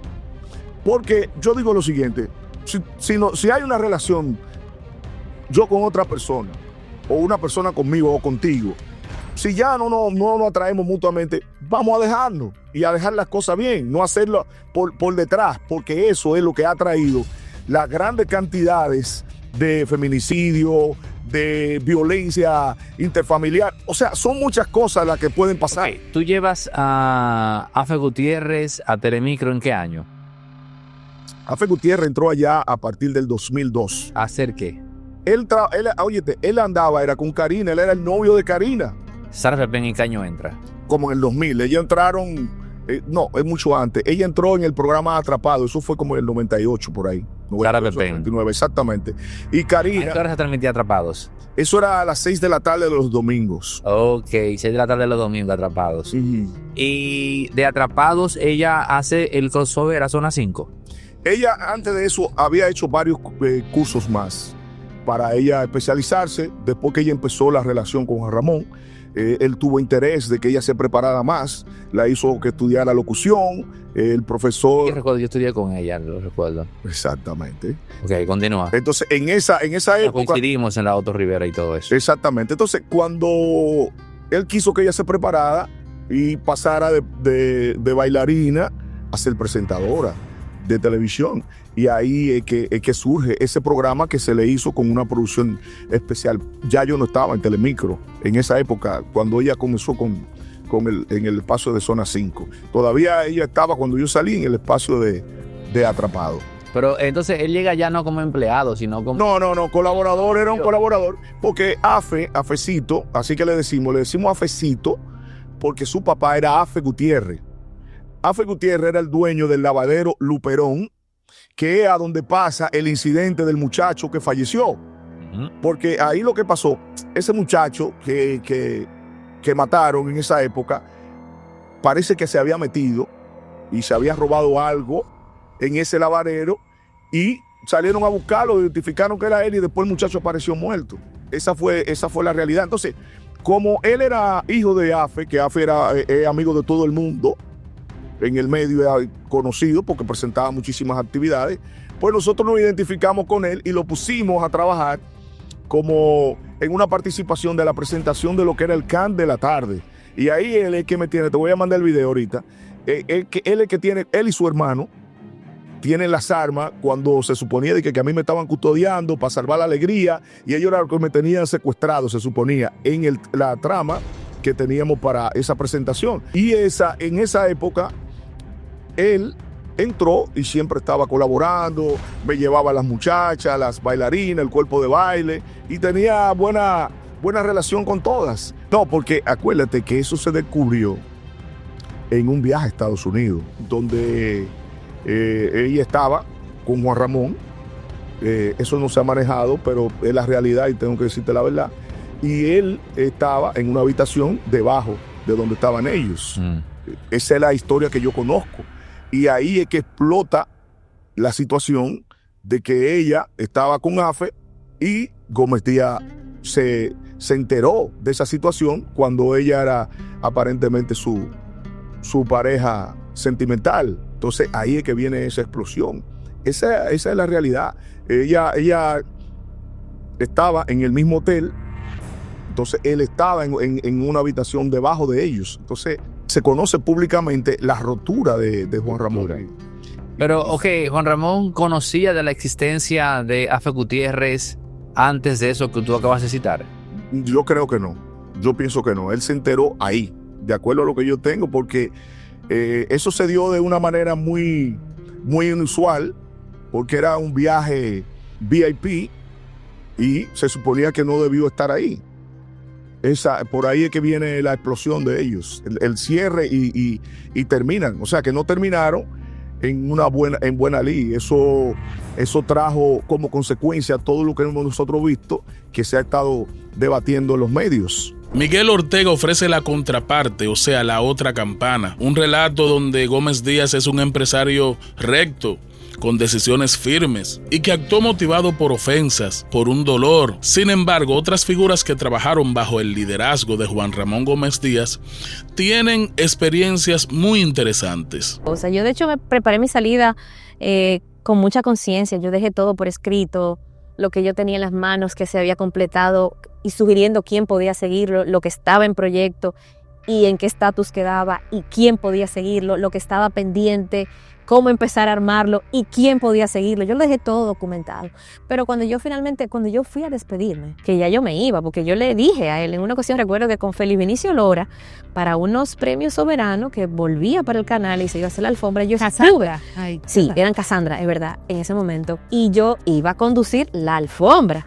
Porque yo digo lo siguiente, si hay una relación yo con otra persona, o una persona conmigo o contigo, si ya no nos atraemos mutuamente, vamos a dejarnos y a dejar las cosas bien, no hacerlo por detrás, porque eso es lo que ha traído las grandes cantidades de feminicidio, de violencia interfamiliar. O sea, son muchas cosas las que pueden pasar. Okay. ¿Tú llevas a Afe Gutiérrez a Telemicro en qué año? Afe Gutiérrez entró allá a partir del 2002. ¿A hacer qué? Él andaba, era con Karina, él era el novio de Karina. ¿Sara Pepén en qué año entra? Como en el 2000. Ellos entraron, no, es mucho antes. Ella entró en el programa Atrapado, eso fue como en el 98 por ahí. Sara Pepén. 99, exactamente. Y Karina. ¿A qué hora se transmitía Atrapados? Eso era a las 6 de la tarde de los domingos. Ok, 6 de la tarde de los domingos, Atrapados. Y de Atrapados, ella hace el crossover a Zona 5. Ella, antes de eso, había hecho varios cursos más para ella especializarse. Después que ella empezó la relación con Juan Ramón, él tuvo interés de que ella se preparara más, la hizo que estudiara locución. El profesor... Yo estudié con ella, lo recuerdo. Exactamente. Ok, continúa. Entonces, en esa época... Coincidimos en la Otto Rivera y todo eso. Exactamente. Entonces, cuando él quiso que ella se preparara y pasara de bailarina a ser presentadora de televisión, y ahí es que surge ese programa que se le hizo con una producción especial. Ya yo no estaba en Telemicro en esa época, cuando ella comenzó en el espacio de Zona 5. Todavía ella estaba cuando yo salí en el espacio de Atrapado. Pero entonces él llega ya no como empleado, sino como... No, colaborador, era un colaborador, porque Afecito, así que le decimos Afecito, porque su papá era Afe Gutiérrez. Afe Gutiérrez era el dueño del lavadero Luperón, que es a donde pasa el incidente del muchacho que falleció. Porque ahí lo que pasó, ese muchacho que mataron en esa época, parece que se había metido y se había robado algo en ese lavadero, y salieron a buscarlo, identificaron que era él, y después el muchacho apareció muerto. Esa fue la realidad. Entonces, como él era hijo de Afe, que Afe era amigo de todo el mundo, en el medio era conocido porque presentaba muchísimas actividades, pues nosotros nos identificamos con él y lo pusimos a trabajar como en una participación de la presentación de lo que era el Can de la Tarde. Y ahí él es que me tiene, te voy a mandar el video ahorita, él es que tiene, él y su hermano tienen las armas cuando se suponía de que a mí me estaban custodiando para salvar la alegría, y ellos eran los que me tenían secuestrado, se suponía, en la trama que teníamos para esa presentación. Y en esa época él entró y siempre estaba colaborando, me llevaba a las muchachas, las bailarinas, el cuerpo de baile, y tenía buena relación con todas. No, porque acuérdate que eso se descubrió en un viaje a Estados Unidos, donde ella estaba con Juan Ramón. Eso no se ha manejado, pero es la realidad y tengo que decirte la verdad. Y él estaba en una habitación debajo de donde estaban ellos. Esa es la historia que yo conozco. Y ahí es que explota la situación de que ella estaba con Afe, y Gómez Díaz se enteró de esa situación cuando ella era aparentemente su pareja sentimental. Entonces ahí es que viene esa explosión. Esa es la realidad. Ella estaba en el mismo hotel, entonces él estaba en una habitación debajo de ellos. Entonces se conoce públicamente la rotura de Juan Ramón. Pero, ok, Juan Ramón conocía de la existencia de Afe Gutiérrez antes de eso que tú acabas de citar. Yo creo que no. Yo pienso que no. Él se enteró ahí, de acuerdo a lo que yo tengo, porque eso se dio de una manera muy, muy inusual, porque era un viaje VIP y se suponía que no debió estar ahí. Por ahí es que viene la explosión de ellos, el cierre y terminan. O sea, que no terminaron en buena ley. Eso trajo como consecuencia todo lo que hemos nosotros visto que se ha estado debatiendo en los medios. Miguel Ortega ofrece la contraparte, o sea, la otra campana. Un relato donde Gómez Díaz es un empresario recto, con decisiones firmes y que actuó motivado por ofensas, por un dolor. Sin embargo, otras figuras que trabajaron bajo el liderazgo de Juan Ramón Gómez Díaz tienen experiencias muy interesantes. O sea, yo de hecho me preparé mi salida con mucha conciencia. Yo dejé todo por escrito, lo que yo tenía en las manos, que se había completado y sugiriendo quién podía seguirlo, lo que estaba en proyecto y en qué estatus quedaba y quién podía seguirlo, lo que estaba pendiente, cómo empezar a armarlo y quién podía seguirlo. Yo lo dejé todo documentado. Pero cuando yo fui a despedirme, que ya yo me iba, porque yo le dije a él, en una ocasión recuerdo que con Félix Vinicio Lora, para unos premios soberanos, que volvía para el canal y se iba a hacer la alfombra, yo estuve. Sí, eran Cassandra, es verdad, en ese momento. Y yo iba a conducir la alfombra.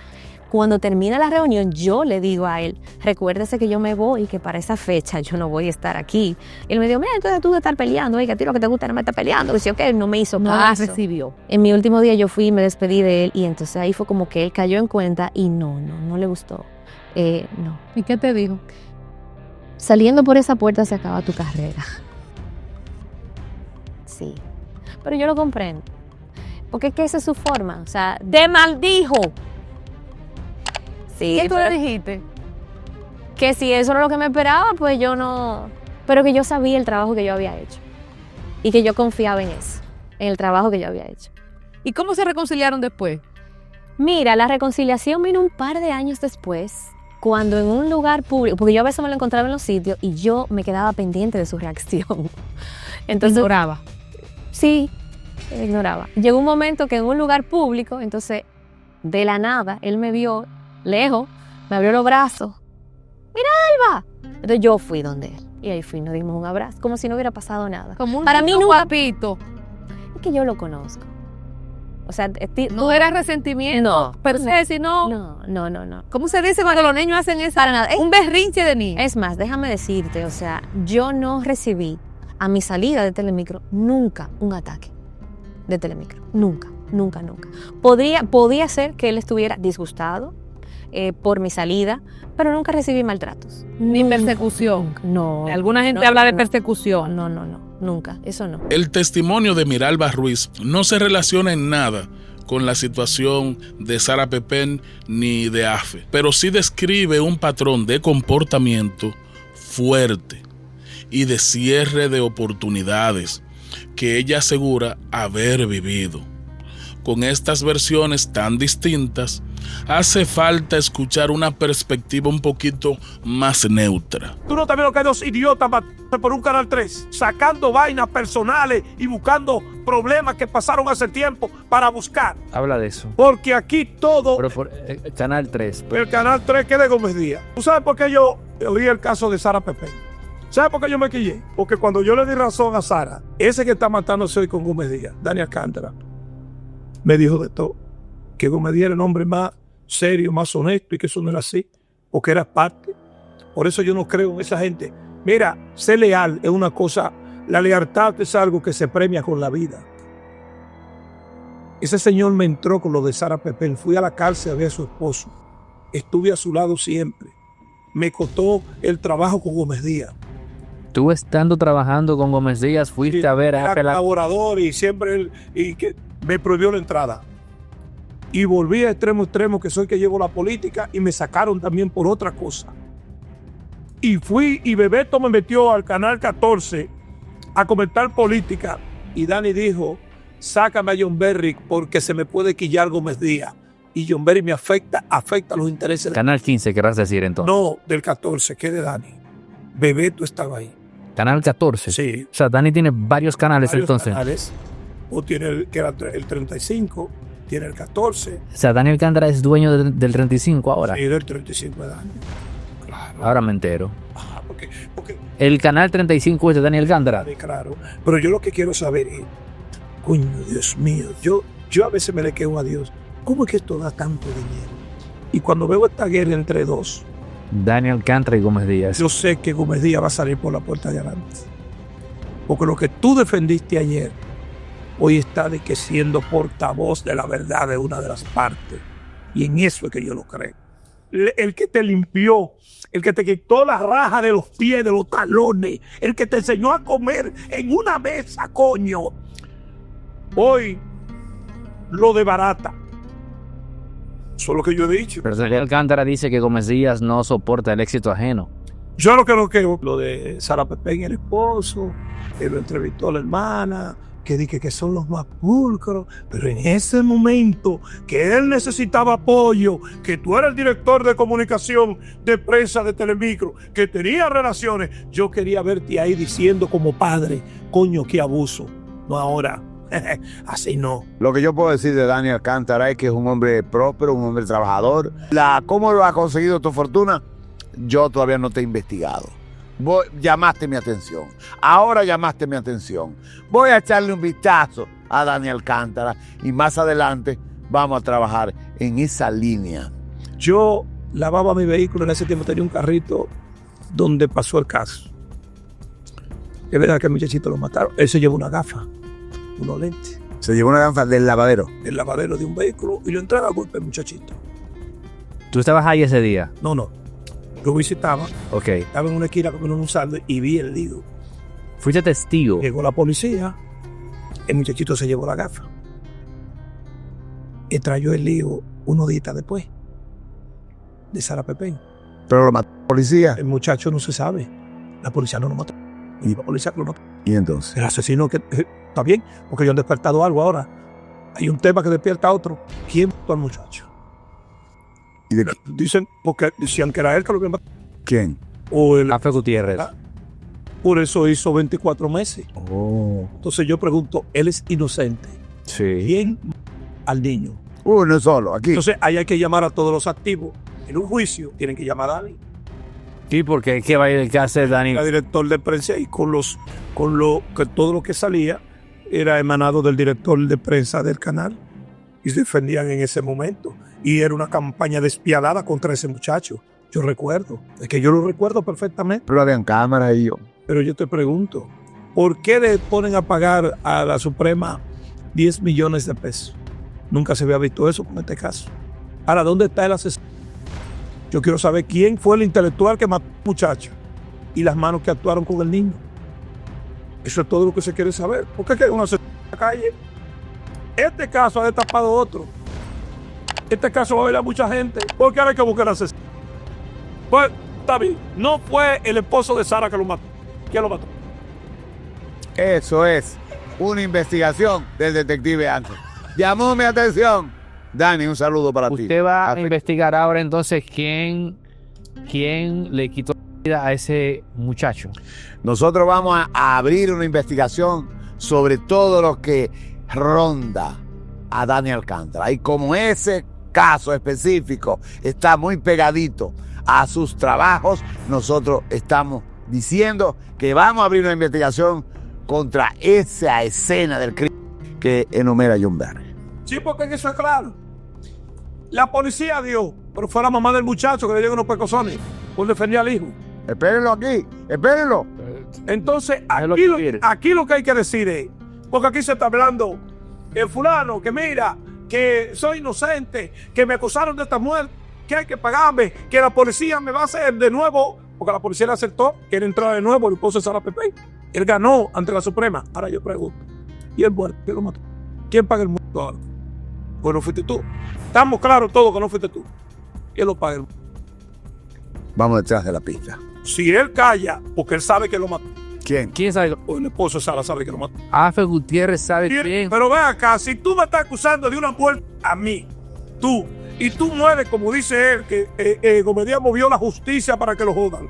Cuando termina la reunión, yo le digo a él, recuérdese que yo me voy y que para esa fecha yo no voy a estar aquí. Y él me dijo, mira, entonces tú de estar peleando, que a ti lo que te gusta no me estar peleando. Y dice, no me hizo caso. No la recibió. En mi último día yo fui y me despedí de él y entonces ahí fue como que él cayó en cuenta y no le gustó. No. ¿Y qué te dijo? Saliendo por esa puerta se acaba tu carrera. Sí. Pero yo lo comprendo. Porque es que esa es su forma. O sea, ¡te maldijo! Sí, ¿qué tú le dijiste? Que si eso era lo que me esperaba, pues yo no... Pero que yo sabía el trabajo que yo había hecho. Y que yo confiaba en eso, en el trabajo que yo había hecho. ¿Y cómo se reconciliaron después? Mira, la reconciliación vino un par de años después, cuando en un lugar público, porque yo a veces me lo encontraba en los sitios y yo me quedaba pendiente de su reacción. Entonces, ¿ignoraba? Sí, ignoraba. Llegó un momento que en un lugar público, entonces, de la nada, él me vio lejos, me abrió los brazos. ¡Mira, Alba! Entonces yo fui donde él. Y ahí fui, nos dimos un abrazo, como si no hubiera pasado nada. Como un para mí nunca... guapito. Es que yo lo conozco. O sea, no era resentimiento. No. Pero si no. No. ¿Cómo se dice cuando los niños hacen eso? Para nada. Un berrinche de niño. Es más, déjame decirte, o sea, yo no recibí a mi salida de Telemicro nunca un ataque de Telemicro. Nunca. Podía ser que él estuviera disgustado por mi salida, pero nunca recibí maltratos. Ni persecución. No. Alguna gente habla de persecución. No, nunca, eso no. El testimonio de Miralba Ruiz no se relaciona en nada con la situación de Sara Pepén ni de Afe, pero sí describe un patrón de comportamiento fuerte y de cierre de oportunidades que ella asegura haber vivido. Con estas versiones tan distintas, hace falta escuchar una perspectiva un poquito más neutra. ¿Tú no también lo que hay dos idiotas por un Canal 3 sacando vainas personales y buscando problemas que pasaron hace tiempo para buscar? Habla de eso. Porque aquí todo... Pero por Canal 3. El Canal 3 que de Gómez Díaz. ¿Tú sabes por qué yo oí el caso de Sara Pepén? ¿Sabes por qué yo me quillé? Porque cuando yo le di razón a Sara, ese que está matándose hoy con Gómez Díaz, Dani Alcántara, me dijo de todo. Que Gómez Díaz era el hombre más serio, más honesto y que eso no era así, porque era parte. Por eso yo no creo en esa gente. Mira, ser leal es una cosa, la lealtad es algo que se premia con la vida. Ese señor me entró con lo de Sara Pepén. Fui a la cárcel a ver a su esposo. Estuve a su lado siempre. Me costó el trabajo con Gómez Díaz. Tú estando trabajando con Gómez Díaz, fuiste a ver a Era colaborador y siempre él, y que me prohibió la entrada. Y volví a extremo, que soy que llevo la política, y me sacaron también por otra cosa. Y fui, y Bebeto me metió al Canal 14 a comentar política, y Dani dijo, sácame a John Berry porque se me puede quillar Gómez Díaz. Y John Berry me afecta los intereses. Canal 15, querrás decir entonces. No, del 14, que de Dani. Bebeto estaba ahí. Canal 14. Sí. O sea, Dani tiene varios canales Varios entonces. canales. O tiene que era el 35, tiene el 14. O sea, Dani Alcántara es dueño del 35 ahora. Sí, del 35 de años. Claro. Ahora me entero. Porque El canal 35 es de Dani Alcántara. claro. Pero yo lo que quiero saber es, coño, Dios mío, yo a veces me le quedo a Dios. ¿Cómo es que esto da tanto dinero? Y cuando veo esta guerra entre dos, Dani Alcántara y Gómez Díaz. yo sé que Gómez Díaz va a salir por la puerta de adelante. Porque lo que tú defendiste ayer, hoy está de que siendo portavoz de la verdad de una de las partes. Y en eso es que yo lo creo. El que te limpió, el que te quitó la raja de los pies, de los talones, el que te enseñó a comer en una mesa, coño. Hoy lo desbarata. Eso es lo que yo he dicho. Pero Dani Alcántara dice que Gómez Díaz no soporta el éxito ajeno. Yo lo que lo de Sara Pepe, el esposo, que lo entrevistó a la hermana, que dije que son los más pulcros, pero en ese momento que él necesitaba apoyo, que tú eras el director de comunicación de prensa de Telemicro, que tenía relaciones, yo quería verte ahí diciendo como padre, coño, qué abuso, no ahora. Así no. Lo que yo puedo decir de Dani Alcántara es que es un hombre próspero, un hombre trabajador. ¿Cómo lo ha conseguido tu fortuna? Yo todavía no te he investigado. Llamaste mi atención. Ahora llamaste mi atención. Voy a echarle un vistazo a Dani Alcántara y más adelante vamos a trabajar en esa línea. Yo lavaba mi vehículo, en ese tiempo tenía un carrito donde pasó el caso. Es verdad que el muchachito lo mataron. Él se llevó una gafa, unos lentes. Se llevó una gafa del lavadero. El lavadero de un vehículo y lo entraba a golpe el muchachito. ¿Tú estabas ahí ese día? No. Yo visitaba. Ok. Estaba en una esquina comiendo un saldo y vi el lío. ¿Fuiste testigo? Llegó la policía. El muchachito se llevó la gafa. Y trayó el lío unos días después de Sara Pepe. ¿Pero lo mató la policía? El muchacho no se sabe. La policía no lo mató. Y la policía lo mató. ¿Y entonces? El asesino que... Está bien, porque yo han despertado algo ahora. Hay un tema que despierta a otro. ¿Quién mató al muchacho? ¿Y de qué? Dicen, porque decían que era él que lo había matado. ¿Quién? O el Café Gutiérrez. Por eso hizo 24 meses. Oh. Entonces yo pregunto, él es inocente. Sí. ¿Quién al niño? Uno solo, aquí. Entonces ahí hay que llamar a todos los activos. En un juicio tienen que llamar a alguien. Sí, porque ¿qué va a hacer Dani? Era director de prensa y que todo lo que salía era emanado del director de prensa del canal. Y se defendían en ese momento. Y era una campaña despiadada contra ese muchacho. Yo recuerdo. Es que yo lo recuerdo perfectamente. Pero habían cámaras y yo. Pero yo te pregunto, ¿por qué le ponen a pagar a la Suprema 10 millones de pesos? Nunca se había visto eso con este caso. Ahora, ¿dónde está el asesino? Yo quiero saber quién fue el intelectual que mató al muchacho y las manos que actuaron con el niño. Eso es todo lo que se quiere saber. ¿Por qué queda un asesino en la calle? Este caso ha destapado otro. Este caso va a ver a mucha gente. ¿Por qué ahora hay que buscar al asesino? Pues, está bien. No fue el esposo de Sara que lo mató. ¿Quién lo mató? Eso es una investigación del detective Ángel. Llamó mi atención. Dani, un saludo para ti. Usted va a investigar ahora entonces quién le quitó la vida a ese muchacho. Nosotros vamos a abrir una investigación sobre todo lo que ronda a Dani Alcántara. Y como ese caso específico está muy pegadito a sus trabajos, nosotros estamos diciendo que vamos a abrir una investigación contra esa escena del crimen que enumera John Berry. Sí, porque eso es claro. La policía dio, pero fue la mamá del muchacho que le dieron unos pecosones por defender al hijo. Espérenlo aquí, espérenlo. Entonces, aquí lo que hay que decir es, porque aquí se está hablando, el fulano, que mira, que soy inocente, que me acusaron de esta muerte, que hay que pagarme, que la policía me va a hacer de nuevo, porque la policía le aceptó, quiere entrar de nuevo, el esposo de Sara Pepe. Él ganó ante la Suprema. Ahora yo pregunto, ¿y el muerto? ¿Quién lo mató? ¿Quién paga el muerto ahora? Pues no fuiste tú. Estamos claros todos que no fuiste tú. ¿Quién lo paga el muerto? Vamos detrás de la pista. Si él calla, porque él sabe que lo mató. ¿Quién? ¿Quién sabe? O el esposo de Sara sabe que lo mató. Café Gutiérrez sabe quién. Pero ve acá, si tú me estás acusando de una muerte a mí, tú, y tú mueres, como dice él, que Gómez Díaz movió la justicia para que lo jodan.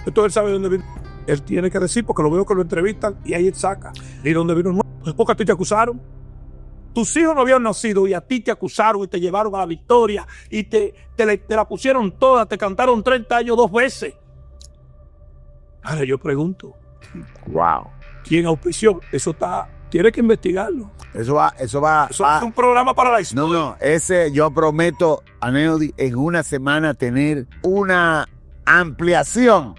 Entonces él sabe dónde viene. Él tiene que decir, porque lo veo que lo entrevistan y ahí él saca. ¿Y dónde vino? No, es porque a ti te acusaron. Tus hijos no habían nacido y a ti te acusaron y te llevaron a la victoria y te la pusieron toda, te cantaron 30 años 2 veces. Ahora yo pregunto. Wow. ¿Quién auspició? Eso está, tiene que investigarlo. Eso va. Eso es un programa para la historia. No, ese yo prometo, Aneudi, en una semana tener una ampliación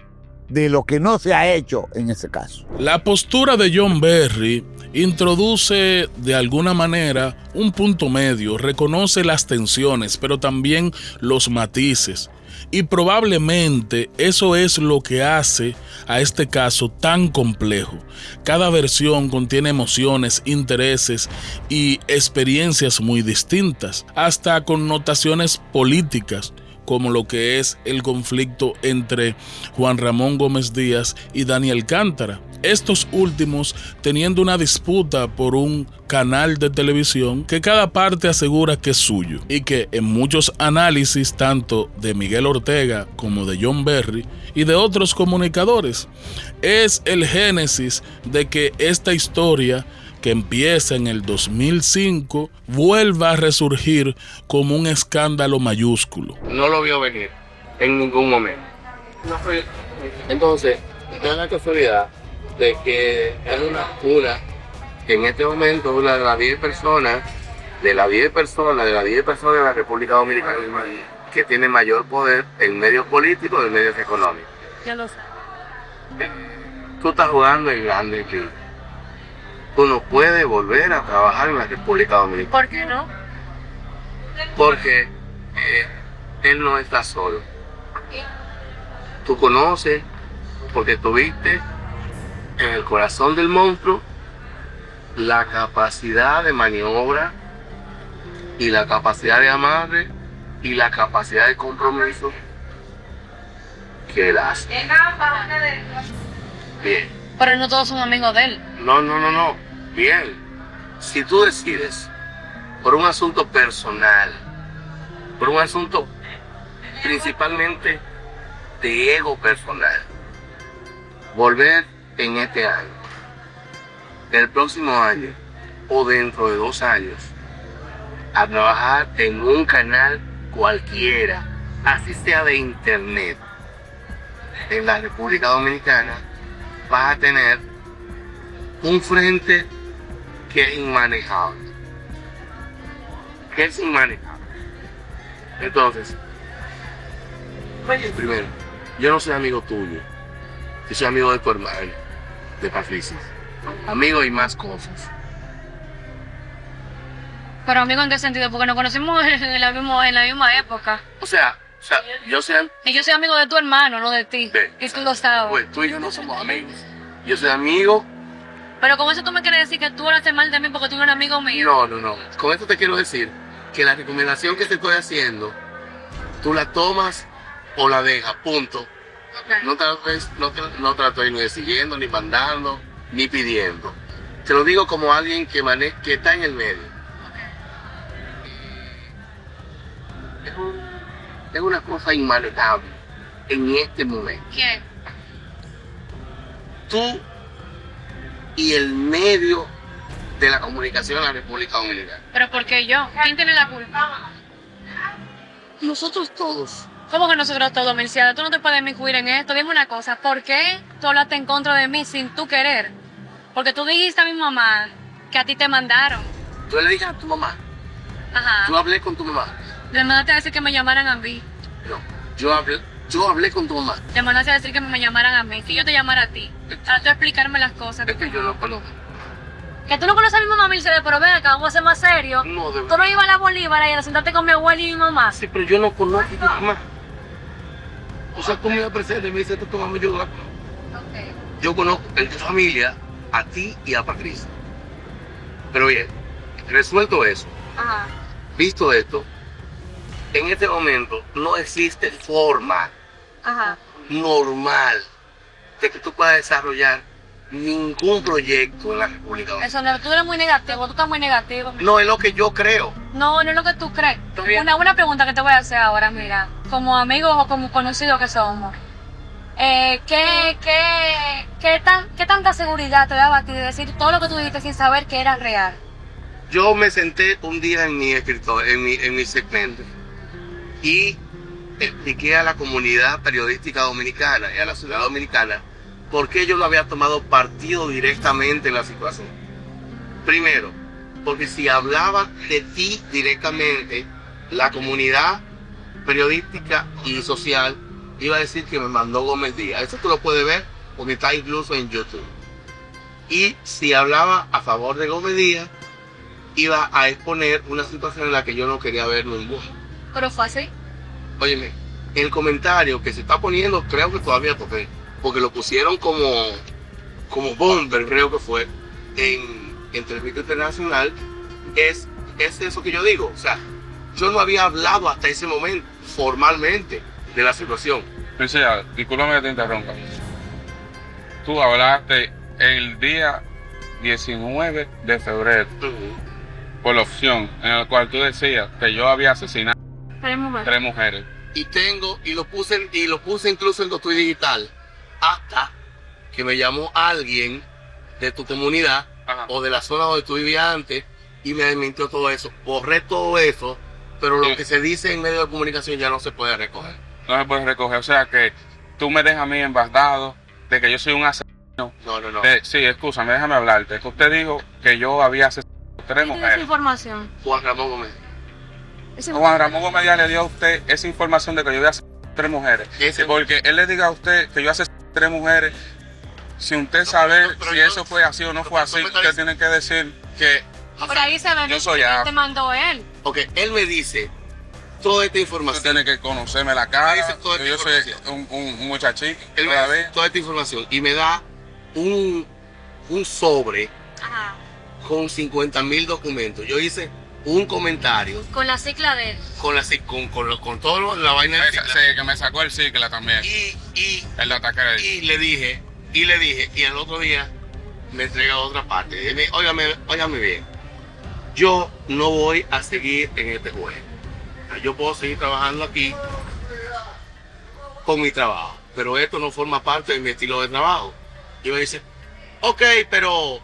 de lo que no se ha hecho en ese caso. La postura de John Berry introduce de alguna manera un punto medio, reconoce las tensiones, pero también los matices. Y probablemente eso es lo que hace a este caso tan complejo. Cada versión contiene emociones, intereses y experiencias muy distintas, hasta connotaciones políticas, como lo que es el conflicto entre Juan Ramón Gómez Díaz y Daniel Alcántara. Estos últimos teniendo una disputa por un canal de televisión que cada parte asegura que es suyo y que en muchos análisis tanto de Miguel Ortega como de John Berry y de otros comunicadores es el génesis de que esta historia que empieza en el 2005 vuelva a resurgir como un escándalo mayúsculo. No lo vio venir en ningún momento. Entonces, no es la casualidad de que es una que en este momento una de las 10 personas de las 10 personas de la República Dominicana que tiene mayor poder en medios políticos y en medios económicos. Ya lo sé. Tú estás jugando en grande aquí. Tú no puedes volver a trabajar en la República Dominicana. ¿Por qué no? Porque él no está solo. Tú conoces, porque tuviste en el corazón del monstruo la capacidad de maniobra y la capacidad de amarre y la capacidad de compromiso que él hace. Bien. Pero no todos son amigos de él. No. Bien. Si tú decides por un asunto personal, por un asunto principalmente de ego personal, volver en este año, el próximo año o dentro de 2 años a trabajar en un canal cualquiera, así sea de internet, en la República Dominicana, vas a tener un frente que es inmanejable. Entonces, primero, yo no soy amigo tuyo, yo soy amigo de tu hermano, de Patricia. Amigo y más cosas. Pero amigo, ¿en qué sentido? Porque nos conocimos en la misma época. O sea, yo soy... Y yo soy amigo de tu hermano, no de ti. Y tú lo sabes. Pues tú y yo no somos amigos. Yo soy amigo. Pero con eso tú me quieres decir que tú hablaste mal de mí porque tú eres un amigo mío. No. Con esto te quiero decir que la recomendación que te estoy haciendo, tú la tomas o la dejas, punto. Okay. No te la estoy ni siguiendo, ni mandando, ni pidiendo. Te lo digo como alguien que está en el medio. Okay. Es una cosa inmanejable en este momento. ¿Quién? Tú y el medio de la comunicación en la República Dominicana. ¿Pero por qué yo? ¿Quién tiene la culpa? Nosotros todos. ¿Cómo que nosotros todos, Melciada? Tú no te puedes incluir en esto. Dime una cosa, ¿por qué tú hablaste en contra de mí sin tú querer? Porque tú dijiste a mi mamá que a ti te mandaron. ¿Tú le dijiste a tu mamá? Ajá. ¿Tú hablé con tu mamá? Le mandaste a decir que me llamaran a mí. No, yo hablé con tu mamá. Le mandaste a decir que me llamaran a mí. Si yo te llamara a ti, para tú explicarme las cosas. Es que yo no conozco. Que tú no conoces a mi mamá, Mercedes, pero ven acá, vamos a ser más serios. No, de verdad. Tú no ibas a la Bolívar y a sentarte con mi abuela y mi mamá. Sí, pero yo no conozco a tu mamá. O sea, tú me ibas a presentar y me dices, tu mamá, yo la conozco. Okay. Yo conozco en tu familia a ti y a Patricia. Pero bien, resuelto eso, ajá, visto esto, en este momento no existe forma, ajá, normal de que tú puedas desarrollar ningún proyecto en la República Dominicana. Eso no, tú eres muy negativo, tú estás muy negativo. No es lo que yo creo. No es lo que tú crees. Una buena pregunta que te voy a hacer ahora, mira, como amigos o como conocidos que somos. ¿Qué tanta seguridad te daba a ti de decir todo lo que tú dijiste sin saber que era real? Yo me senté un día en mi escritorio, en mi segmento, y expliqué a la comunidad periodística dominicana y a la ciudad dominicana por qué yo no había tomado partido directamente en la situación. Primero, porque si hablaba de ti directamente, la comunidad periodística y social iba a decir que me mandó Gómez Díaz. Eso tú lo puedes ver porque está incluso en YouTube. Y si hablaba a favor de Gómez Díaz, iba a exponer una situación en la que yo no quería ver ninguna. ¿Pero fue así? Óyeme, el comentario que se está poniendo, creo que todavía toqué, porque lo pusieron como bomber, creo que fue, en Televisión Internacional, es eso que yo digo. O sea, yo no había hablado hasta ese momento, formalmente, de la situación. Priscila, discúlpame que te interrumpa. Tú hablaste el día 19 de febrero, por la opción en la cual tú decías que yo había asesinado 3 mujeres. Y lo puse incluso en tu digital, hasta que me llamó alguien de tu comunidad, ajá, o de la zona donde tú vivías antes, y me desmintió todo eso. Borré todo eso, pero lo que se dice en medios de comunicación ya no se puede recoger. No se puede recoger, o sea que tú me dejas a mí embasado de que yo soy un asesino. No. Sí, escúchame, déjame hablarte. Usted dijo que yo había asesinado 3 mujeres. ¿Esa información? Juan Ramón Gómez. Juan Ramón Gómez ya le dio a usted esa información de que yo había asesinado 3 mujeres. Porque él le diga a usted que yo asesiné 3 mujeres, si usted sabe si eso fue así o no fue así, usted tiene que decir que por ahí se ve yo soy que te mandó él. Ok, él me dice toda esta información. Usted tiene que conocerme la cara, que yo soy un muchachito. Él me da toda esta información y me da un sobre, ajá, con 50,000 documentos. Yo hice un comentario. Con la cicla de él. Con todo la vaina del cicla. Sí, que me sacó el cicla también. El ataque de él. Y le dije, y el otro día me entrega otra parte. Óigame bien. Yo no voy a seguir en este juego. Yo puedo seguir trabajando aquí con mi trabajo, pero esto no forma parte de mi estilo de trabajo. Y me dice, ok, pero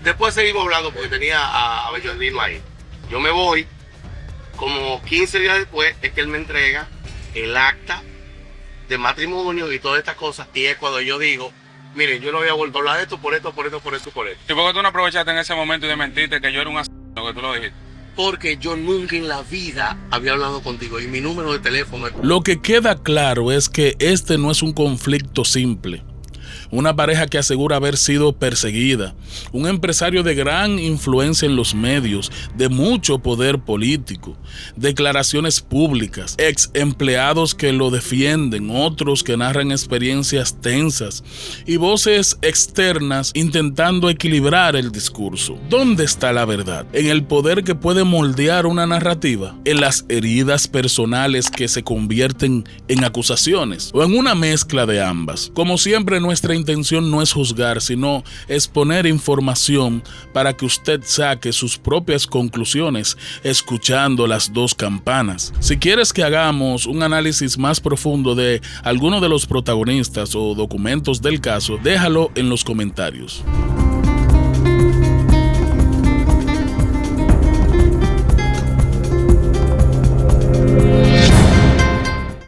después seguimos hablando porque tenía a Bellonino ahí. Yo me voy, como 15 días después es que él me entrega el acta de matrimonio y todas estas cosas, y es cuando yo digo, miren, yo no había vuelto a hablar de esto, por esto. ¿Y por qué tú no aprovechaste en ese momento y de mentirte que yo era un asesino, que tú lo dijiste? Porque yo nunca en la vida había hablado contigo y mi número de teléfono es... Lo que queda claro es que este no es un conflicto simple. Una pareja que asegura haber sido perseguida, un empresario de gran influencia en los medios, de mucho poder político, declaraciones públicas, ex empleados que lo defienden, otros que narran experiencias tensas y voces externas intentando equilibrar el discurso. ¿Dónde está la verdad? ¿En el poder que puede moldear una narrativa? ¿En las heridas personales que se convierten en acusaciones? ¿O en una mezcla de ambas? Como siempre, nuestra intención no es juzgar, sino exponer información para que usted saque sus propias conclusiones escuchando las dos campanas. Si quieres que hagamos un análisis más profundo de alguno de los protagonistas o documentos del caso, déjalo en los comentarios.